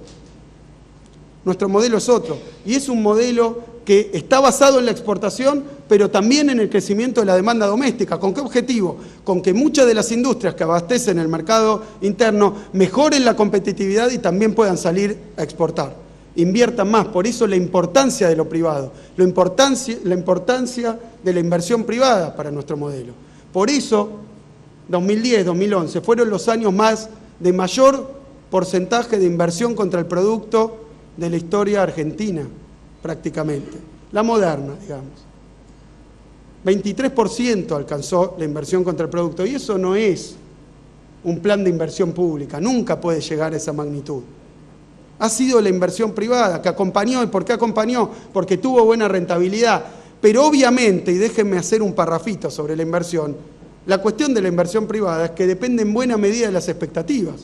Nuestro modelo es otro. Y es un modelo que está basado en la exportación, pero también en el crecimiento de la demanda doméstica. ¿Con qué objetivo? Con que muchas de las industrias que abastecen el mercado interno mejoren la competitividad y también puedan salir a exportar. Inviertan más, por eso la importancia de lo privado, la importancia de la inversión privada para nuestro modelo. Por eso, 2010, 2011 fueron los años de mayor porcentaje de inversión contra el producto de la historia argentina, prácticamente, la moderna, digamos. 23% alcanzó la inversión contra el producto, y eso no es un plan de inversión pública, nunca puede llegar a esa magnitud. Ha sido la inversión privada que acompañó. ¿Y por qué acompañó? Porque tuvo buena rentabilidad. Pero obviamente, y déjenme hacer un parrafito sobre la inversión, la cuestión de la inversión privada es que depende en buena medida de las expectativas.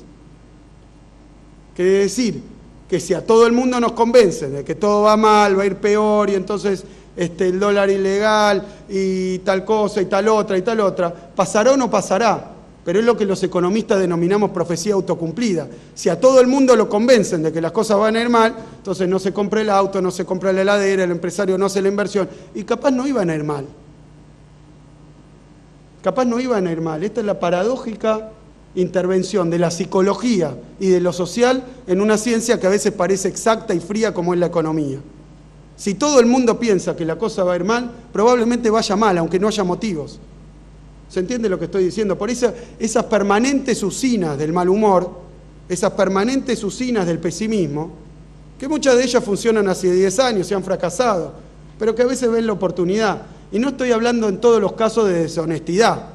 Quiere decir que si a todo el mundo nos convence de que todo va mal, va a ir peor, y entonces el dólar ilegal, y tal cosa, y tal otra, ¿pasará o no pasará? Pero es lo que los economistas denominamos profecía autocumplida. Si a todo el mundo lo convencen de que las cosas van a ir mal, entonces no se compra el auto, no se compra la heladera, el empresario no hace la inversión, y capaz no iban a ir mal. Capaz no iban a ir mal. Esta es la paradójica intervención de la psicología y de lo social en una ciencia que a veces parece exacta y fría como es la economía. Si todo el mundo piensa que la cosa va a ir mal, probablemente vaya mal, aunque no haya motivos. ¿Se entiende lo que estoy diciendo? Por eso esas permanentes usinas del mal humor, esas permanentes usinas del pesimismo, que muchas de ellas funcionan hace 10 años y han fracasado, pero que a veces ven la oportunidad. Y no estoy hablando en todos los casos de deshonestidad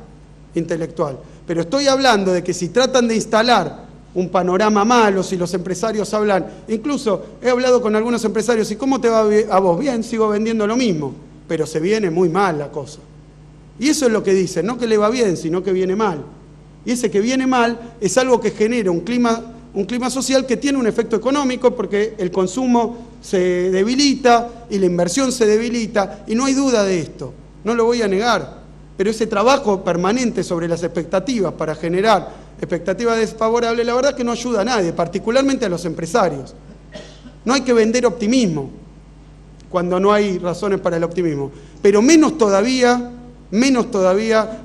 intelectual, pero estoy hablando de que si tratan de instalar un panorama malo, si los empresarios hablan, incluso he hablado con algunos empresarios, ¿y cómo te va a vos? Bien, sigo vendiendo lo mismo, pero se viene muy mal la cosa. Y eso es lo que dicen, no que le va bien, sino que viene mal. Y ese que viene mal es algo que genera un clima social que tiene un efecto económico porque el consumo se debilita y la inversión se debilita, y no hay duda de esto, no lo voy a negar. Pero ese trabajo permanente sobre las expectativas para generar expectativas desfavorables, la verdad que no ayuda a nadie, particularmente a los empresarios. No hay que vender optimismo cuando no hay razones para el optimismo, pero menos todavía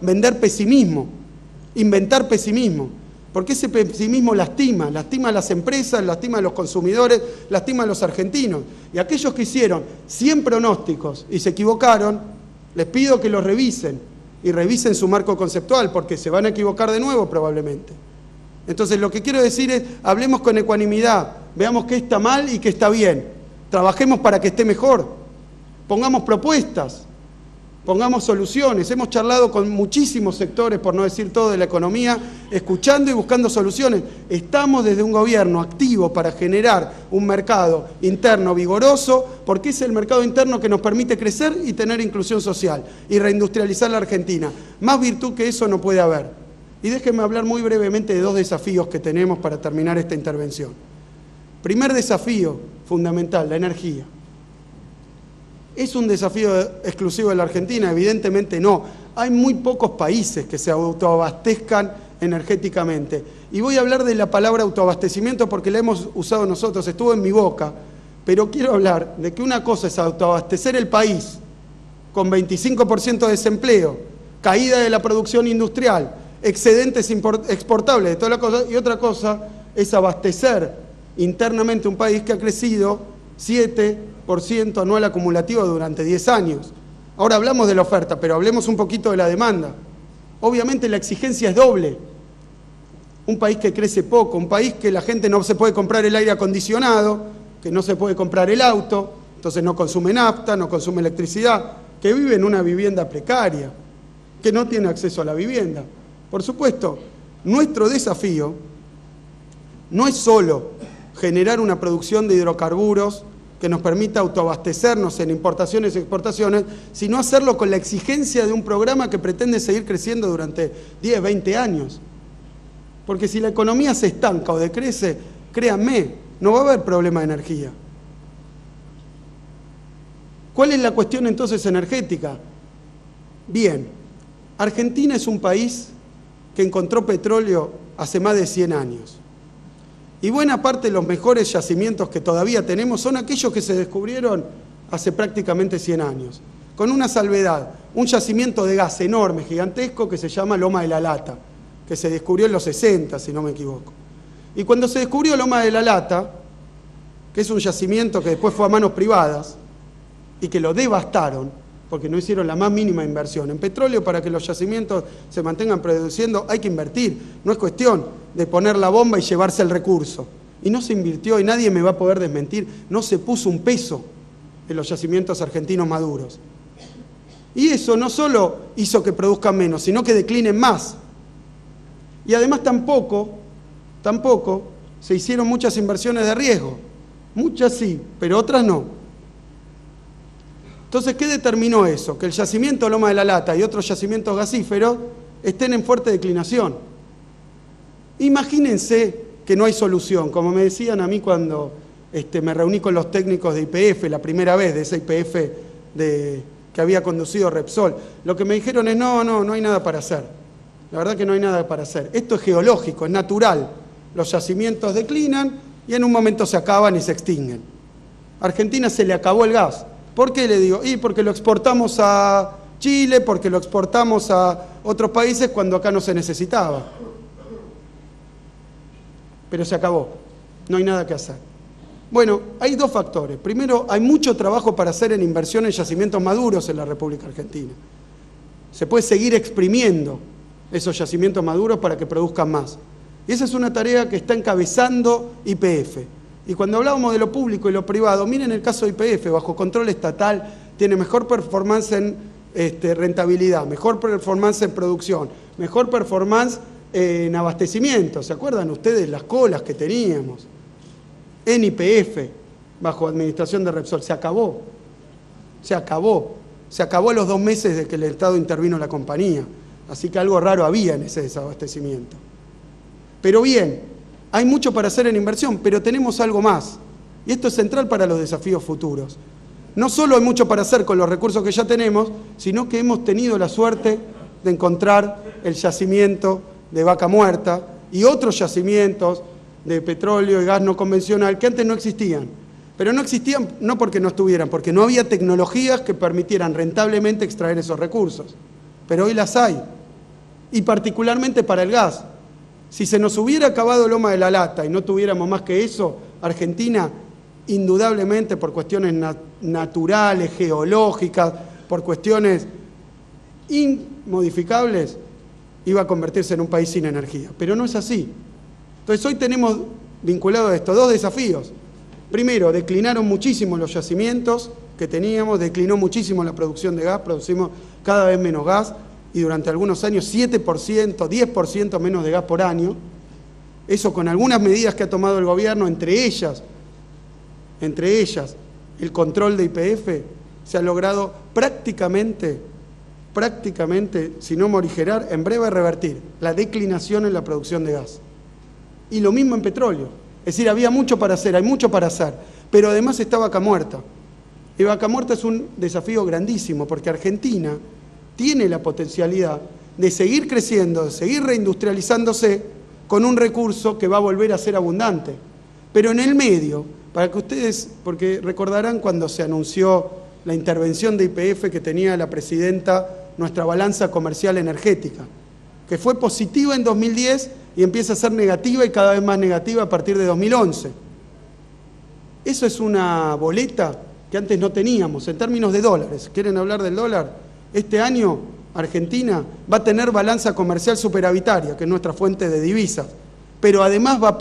vender pesimismo, inventar pesimismo, porque ese pesimismo lastima a las empresas, lastima a los consumidores, lastima a los argentinos. Y aquellos que hicieron 100 pronósticos y se equivocaron, les pido que los revisen y revisen su marco conceptual, porque se van a equivocar de nuevo probablemente. Entonces lo que quiero decir es, hablemos con ecuanimidad, veamos qué está mal y qué está bien, trabajemos para que esté mejor, pongamos propuestas, pongamos soluciones. Hemos charlado con muchísimos sectores, por no decir todo, de la economía, escuchando y buscando soluciones. Estamos desde un gobierno activo para generar un mercado interno vigoroso, porque es el mercado interno que nos permite crecer y tener inclusión social y reindustrializar la Argentina. Más virtud que eso no puede haber. Y déjenme hablar muy brevemente de 2 desafíos que tenemos para terminar esta intervención. Primer desafío fundamental, la energía. ¿Es un desafío exclusivo de la Argentina? Evidentemente no. Hay muy pocos países que se autoabastezcan energéticamente. Y voy a hablar de la palabra autoabastecimiento porque la hemos usado nosotros, estuvo en mi boca, pero quiero hablar de que una cosa es autoabastecer el país con 25% de desempleo, caída de la producción industrial, excedentes exportables de toda la cosa, y otra cosa es abastecer internamente un país que ha crecido 7% anual acumulativo durante 10 años. Ahora hablamos de la oferta, pero hablemos un poquito de la demanda. Obviamente la exigencia es doble. Un país que crece poco, un país que la gente no se puede comprar el aire acondicionado, que no se puede comprar el auto, entonces no consume nafta, no consume electricidad, que vive en una vivienda precaria, que no tiene acceso a la vivienda. Por supuesto, nuestro desafío no es solo generar una producción de hidrocarburos que nos permita autoabastecernos en importaciones y exportaciones, sino hacerlo con la exigencia de un programa que pretende seguir creciendo durante 10, 20 años. Porque si la economía se estanca o decrece, créanme, no va a haber problema de energía. ¿Cuál es la cuestión entonces energética? Bien, Argentina es un país que encontró petróleo hace más de 100 años. Y buena parte de los mejores yacimientos que todavía tenemos son aquellos que se descubrieron hace prácticamente 100 años. Con una salvedad, un yacimiento de gas enorme, gigantesco, que se llama Loma de la Lata, que se descubrió en los 60, si no me equivoco. Y cuando se descubrió Loma de la Lata, que es un yacimiento que después fue a manos privadas y que lo devastaron, porque no hicieron la más mínima inversión. En petróleo, para que los yacimientos se mantengan produciendo, hay que invertir. No es cuestión de poner la bomba y llevarse el recurso. Y no se invirtió, y nadie me va a poder desmentir, no se puso un peso en los yacimientos argentinos maduros. Y eso no solo hizo que produzcan menos, sino que declinen más. Y además tampoco se hicieron muchas inversiones de riesgo. Muchas sí, pero otras no. Entonces, ¿qué determinó eso? Que el yacimiento Loma de la Lata y otros yacimientos gasíferos estén en fuerte declinación. Imagínense que no hay solución, como me decían a mí cuando me reuní con los técnicos de YPF, la primera vez de esa YPF que había conducido Repsol. Lo que me dijeron es, no hay nada para hacer. La verdad que no hay nada para hacer. Esto es geológico, es natural. Los yacimientos declinan y en un momento se acaban y se extinguen. A Argentina se le acabó el gas. ¿Por qué le digo? Y porque lo exportamos a Chile, porque lo exportamos a otros países cuando acá no se necesitaba. Pero se acabó. No hay nada que hacer. Bueno, hay dos factores. Primero, hay mucho trabajo para hacer en inversión en yacimientos maduros en la República Argentina. Se puede seguir exprimiendo esos yacimientos maduros para que produzcan más. Y esa es una tarea que está encabezando YPF. Y cuando hablábamos de lo público y lo privado, miren el caso de YPF, bajo control estatal, tiene mejor performance en rentabilidad, mejor performance en producción, mejor performance en abastecimiento. ¿Se acuerdan ustedes las colas que teníamos? En YPF, bajo administración de Repsol, se acabó. Se acabó a los 2 meses de que el Estado intervino en la compañía. Así que algo raro había en ese desabastecimiento. Pero bien, hay mucho para hacer en inversión, pero tenemos algo más. Y esto es central para los desafíos futuros. No solo hay mucho para hacer con los recursos que ya tenemos, sino que hemos tenido la suerte de encontrar el yacimiento de Vaca Muerta y otros yacimientos de petróleo y gas no convencional que antes no existían. Pero no existían no porque no estuvieran, porque no había tecnologías que permitieran rentablemente extraer esos recursos. Pero hoy las hay, y particularmente para el gas. Si se nos hubiera acabado Loma de la Lata y no tuviéramos más que eso, Argentina, indudablemente por cuestiones naturales, geológicas, por cuestiones inmodificables, iba a convertirse en un país sin energía. Pero no es así. Entonces hoy tenemos vinculado a esto 2 desafíos. Primero, declinaron muchísimo los yacimientos que teníamos, declinó muchísimo la producción de gas, producimos cada vez menos gas, y durante algunos años 7%, 10% menos de gas por año. Eso con algunas medidas que ha tomado el gobierno, entre ellas el control de YPF, se ha logrado prácticamente, si no morigerar, en breve revertir la declinación en la producción de gas. Y lo mismo en petróleo. Es decir, había mucho para hacer, hay mucho para hacer, pero además está Vaca Muerta. Y Vaca Muerta es un desafío grandísimo, porque Argentina tiene la potencialidad de seguir creciendo, de seguir reindustrializándose con un recurso que va a volver a ser abundante. Pero en el medio, para que ustedes, porque recordarán cuando se anunció la intervención de YPF que tenía la presidenta, nuestra balanza comercial energética, que fue positiva en 2010 y empieza a ser negativa y cada vez más negativa a partir de 2011. Eso es una boleta que antes no teníamos, en términos de dólares. ¿Quieren hablar del dólar? Este año Argentina va a tener balanza comercial superavitaria, que es nuestra fuente de divisas, pero además va a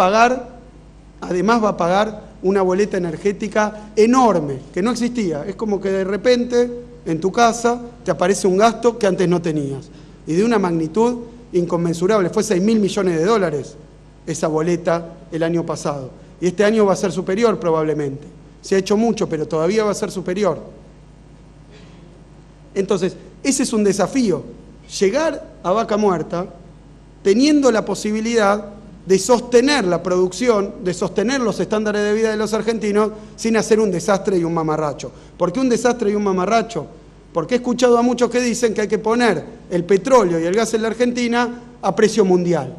pagar una boleta energética enorme, que no existía. Es como que de repente en tu casa te aparece un gasto que antes no tenías, y de una magnitud inconmensurable. Fue 6.000 millones de dólares esa boleta el año pasado, y este año va a ser superior probablemente. Se ha hecho mucho, pero todavía va a ser superior. Entonces, ese es un desafío, llegar a vaca muerta teniendo la posibilidad de sostener la producción, de sostener los estándares de vida de los argentinos sin hacer un desastre y un mamarracho. ¿Por qué un desastre y un mamarracho? Porque he escuchado a muchos que dicen que hay que poner el petróleo y el gas en la Argentina a precio mundial,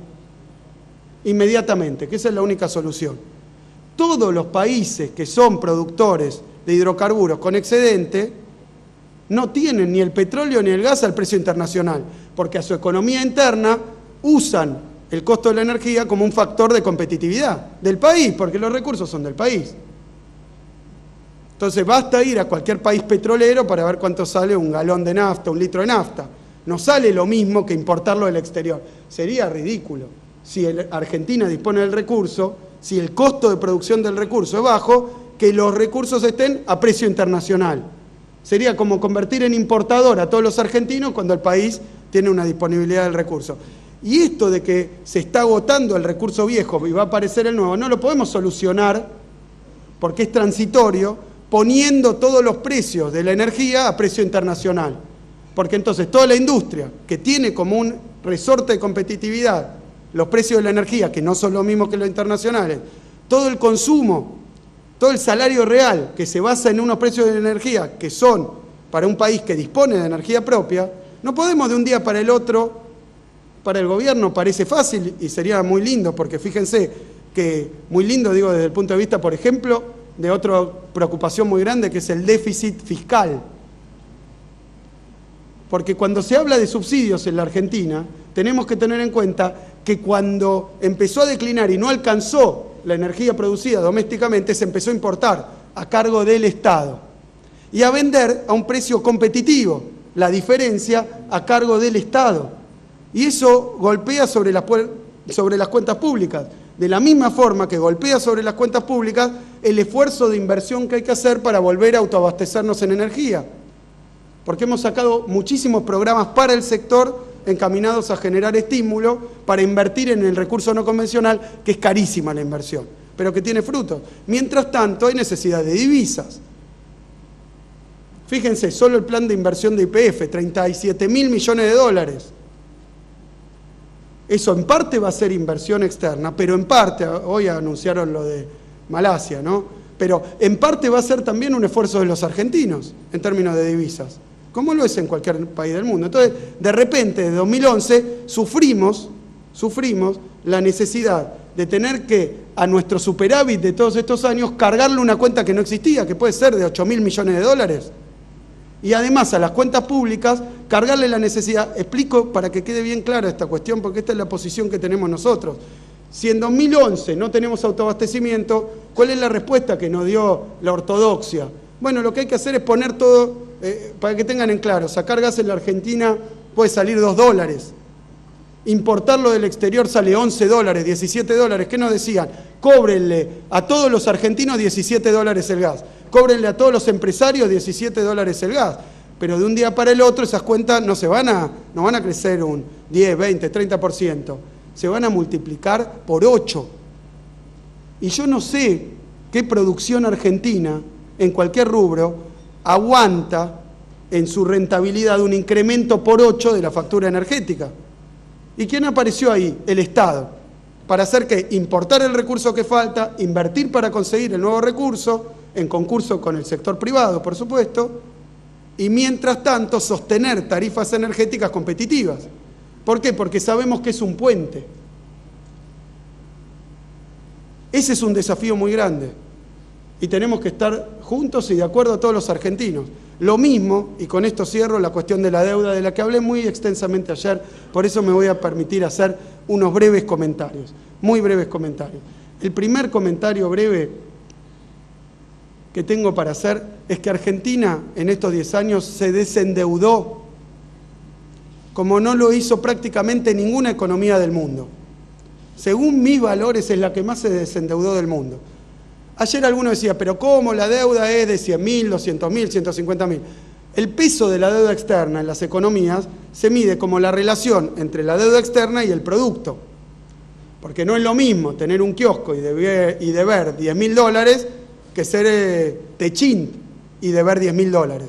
inmediatamente, que esa es la única solución. Todos los países que son productores de hidrocarburos con excedente no tienen ni el petróleo ni el gas al precio internacional, porque a su economía interna usan el costo de la energía como un factor de competitividad del país, porque los recursos son del país. Entonces basta ir a cualquier país petrolero para ver cuánto sale un galón de nafta, un litro de nafta. No sale lo mismo que importarlo del exterior. Sería ridículo. Si Argentina dispone del recurso, si el costo de producción del recurso es bajo, que los recursos estén a precio internacional. Sería como convertir en importador a todos los argentinos cuando el país tiene una disponibilidad del recurso. Y esto de que se está agotando el recurso viejo y va a aparecer el nuevo, no lo podemos solucionar, porque es transitorio, poniendo todos los precios de la energía a precio internacional. Porque entonces toda la industria que tiene como un resorte de competitividad los precios de la energía, que no son los mismos que los internacionales, todo el consumo, todo el salario real que se basa en unos precios de la energía que son para un país que dispone de energía propia, no podemos de un día para el otro. Para el gobierno parece fácil y sería muy lindo, porque fíjense que, muy lindo digo desde el punto de vista, por ejemplo, de otra preocupación muy grande, que es el déficit fiscal. Porque cuando se habla de subsidios en la Argentina, tenemos que tener en cuenta que cuando empezó a declinar y no alcanzó la energía producida domésticamente, se empezó a importar a cargo del Estado y a vender a un precio competitivo, la diferencia a cargo del Estado. Y eso golpea sobre las cuentas públicas, de la misma forma que golpea sobre las cuentas públicas el esfuerzo de inversión que hay que hacer para volver a autoabastecernos en energía. Porque hemos sacado muchísimos programas para el sector encaminados a generar estímulo para invertir en el recurso no convencional, que es carísima la inversión, pero que tiene frutos. Mientras tanto, hay necesidad de divisas. Fíjense, solo el plan de inversión de YPF, 37.000 millones de dólares. Eso en parte va a ser inversión externa, pero en parte, hoy anunciaron lo de Malasia, ¿no? Pero en parte va a ser también un esfuerzo de los argentinos en términos de divisas, como lo es en cualquier país del mundo. Entonces, de repente, de 2011, sufrimos la necesidad de tener que, a nuestro superávit de todos estos años, cargarle una cuenta que no existía, que puede ser de 8.000 millones de dólares. Y además a las cuentas públicas, cargarle la necesidad. Explico para que quede bien clara esta cuestión, porque esta es la posición que tenemos nosotros. Si en 2011 no tenemos autoabastecimiento, ¿cuál es la respuesta que nos dio la ortodoxia? Bueno, lo que hay que hacer es poner todo, para que tengan en claro, sacar gas en la Argentina puede salir $2. Importarlo del exterior sale $11, $17. ¿Qué nos decían? Cóbrenle a todos los argentinos $17 el gas. Cóbrenle a todos los empresarios $17 el gas. Pero de un día para el otro esas cuentas no van a crecer un 10, 20, 30%. Se van a multiplicar por 8. Y yo no sé qué producción argentina, en cualquier rubro, aguanta en su rentabilidad un incremento por 8 de la factura energética. ¿Y quién apareció ahí? El Estado. Para hacer que importar el recurso que falta, invertir para conseguir el nuevo recurso, en concurso con el sector privado, por supuesto, y mientras tanto sostener tarifas energéticas competitivas. ¿Por qué? Porque sabemos que es un puente. Ese es un desafío muy grande. Y tenemos que estar juntos y de acuerdo a todos los argentinos. Lo mismo, y con esto cierro, la cuestión de la deuda, de la que hablé muy extensamente ayer, por eso me voy a permitir hacer unos breves comentarios, muy breves comentarios. El primer comentario breve que tengo para hacer es que Argentina en estos 10 años se desendeudó como no lo hizo prácticamente ninguna economía del mundo. Según mis valores es la que más se desendeudó del mundo. Ayer alguno decía, pero ¿cómo la deuda es de 100.000, 200.000, 150.000? El peso de la deuda externa en las economías se mide como la relación entre la deuda externa y el producto. Porque no es lo mismo tener un kiosco y deber $10.000 que ser Techint y deber $10.000.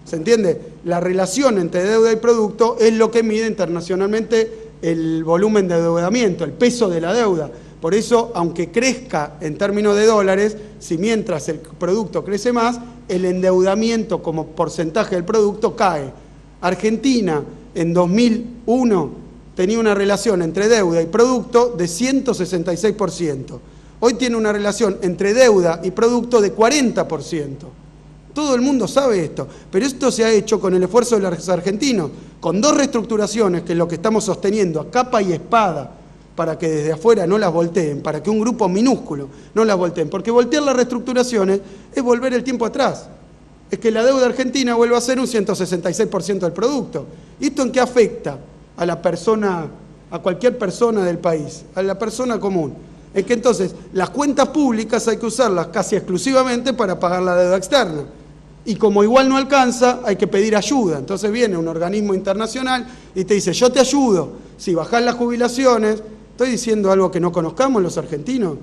¿Se entiende? La relación entre deuda y producto es lo que mide internacionalmente el volumen de endeudamiento, el peso de la deuda. Por eso, aunque crezca en términos de dólares, si mientras el producto crece más, el endeudamiento como porcentaje del producto cae. Argentina en 2001 tenía una relación entre deuda y producto de 166%. Hoy tiene una relación entre deuda y producto de 40%. Todo el mundo sabe esto, pero esto se ha hecho con el esfuerzo de los argentinos, con 2 reestructuraciones, que es lo que estamos sosteniendo a capa y espada, para que desde afuera no las volteen, para que un grupo minúsculo no las volteen, porque voltear las reestructuraciones es volver el tiempo atrás, es que la deuda argentina vuelva a ser un 166% del producto. ¿Y esto en qué afecta a la persona, a cualquier persona del país, a la persona común? Es que entonces las cuentas públicas hay que usarlas casi exclusivamente para pagar la deuda externa. Y como igual no alcanza, hay que pedir ayuda. Entonces viene un organismo internacional y te dice, yo te ayudo. Si bajás las jubilaciones, estoy diciendo algo que no conozcamos los argentinos.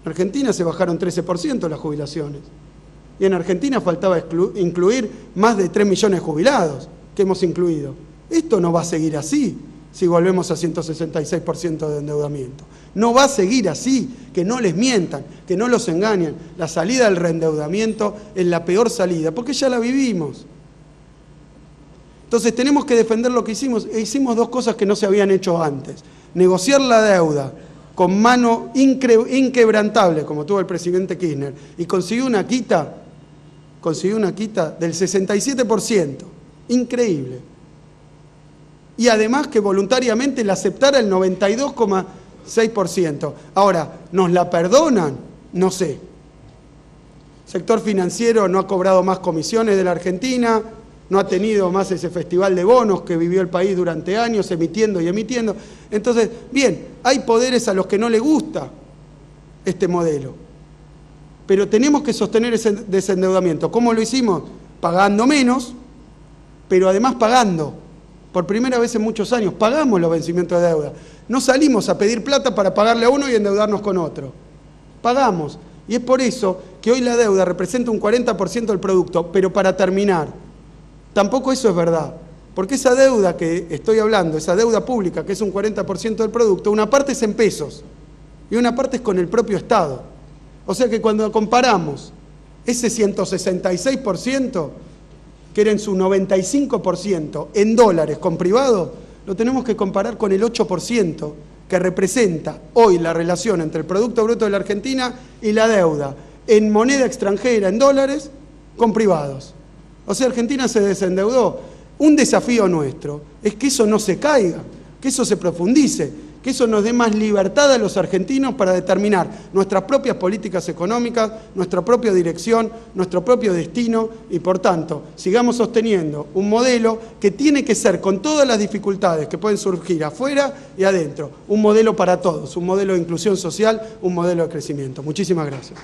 En Argentina se bajaron 13% las jubilaciones. Y en Argentina faltaba incluir más de 3 millones de jubilados que hemos incluido. Esto no va a seguir así si volvemos a 166% de endeudamiento. No va a seguir así, que no les mientan, que no los engañen. La salida del reendeudamiento es la peor salida, porque ya la vivimos. Entonces tenemos que defender lo que hicimos. E hicimos 2 cosas que no se habían hecho antes. Negociar la deuda con mano inquebrantable, como tuvo el presidente Kirchner, y consiguió una quita del 67%. Increíble. Y además que voluntariamente la aceptara el 92,6%. Ahora, ¿nos la perdonan? No sé. El sector financiero no ha cobrado más comisiones de la Argentina, no ha tenido más ese festival de bonos que vivió el país durante años, emitiendo y emitiendo. Entonces, bien, hay poderes a los que no les gusta este modelo. Pero tenemos que sostener ese desendeudamiento. ¿Cómo lo hicimos? Pagando menos, pero además pagando. Por primera vez en muchos años, pagamos los vencimientos de deuda. No salimos a pedir plata para pagarle a uno y endeudarnos con otro. Pagamos. Y es por eso que hoy la deuda representa un 40% del producto. Pero para terminar, tampoco eso es verdad. Porque esa deuda que estoy hablando, esa deuda pública, que es un 40% del producto, una parte es en pesos y una parte es con el propio Estado. O sea que cuando comparamos ese 166%, que era en su 95% en dólares con privados, lo tenemos que comparar con el 8% que representa hoy la relación entre el Producto Bruto de la Argentina y la deuda en moneda extranjera, en dólares, con privados. O sea, Argentina se desendeudó. Un desafío nuestro es que eso no se caiga, que eso se profundice, que eso nos dé más libertad a los argentinos para determinar nuestras propias políticas económicas, nuestra propia dirección, nuestro propio destino y, por tanto, sigamos sosteniendo un modelo que tiene que ser, con todas las dificultades que pueden surgir afuera y adentro, un modelo para todos, un modelo de inclusión social, un modelo de crecimiento. Muchísimas gracias.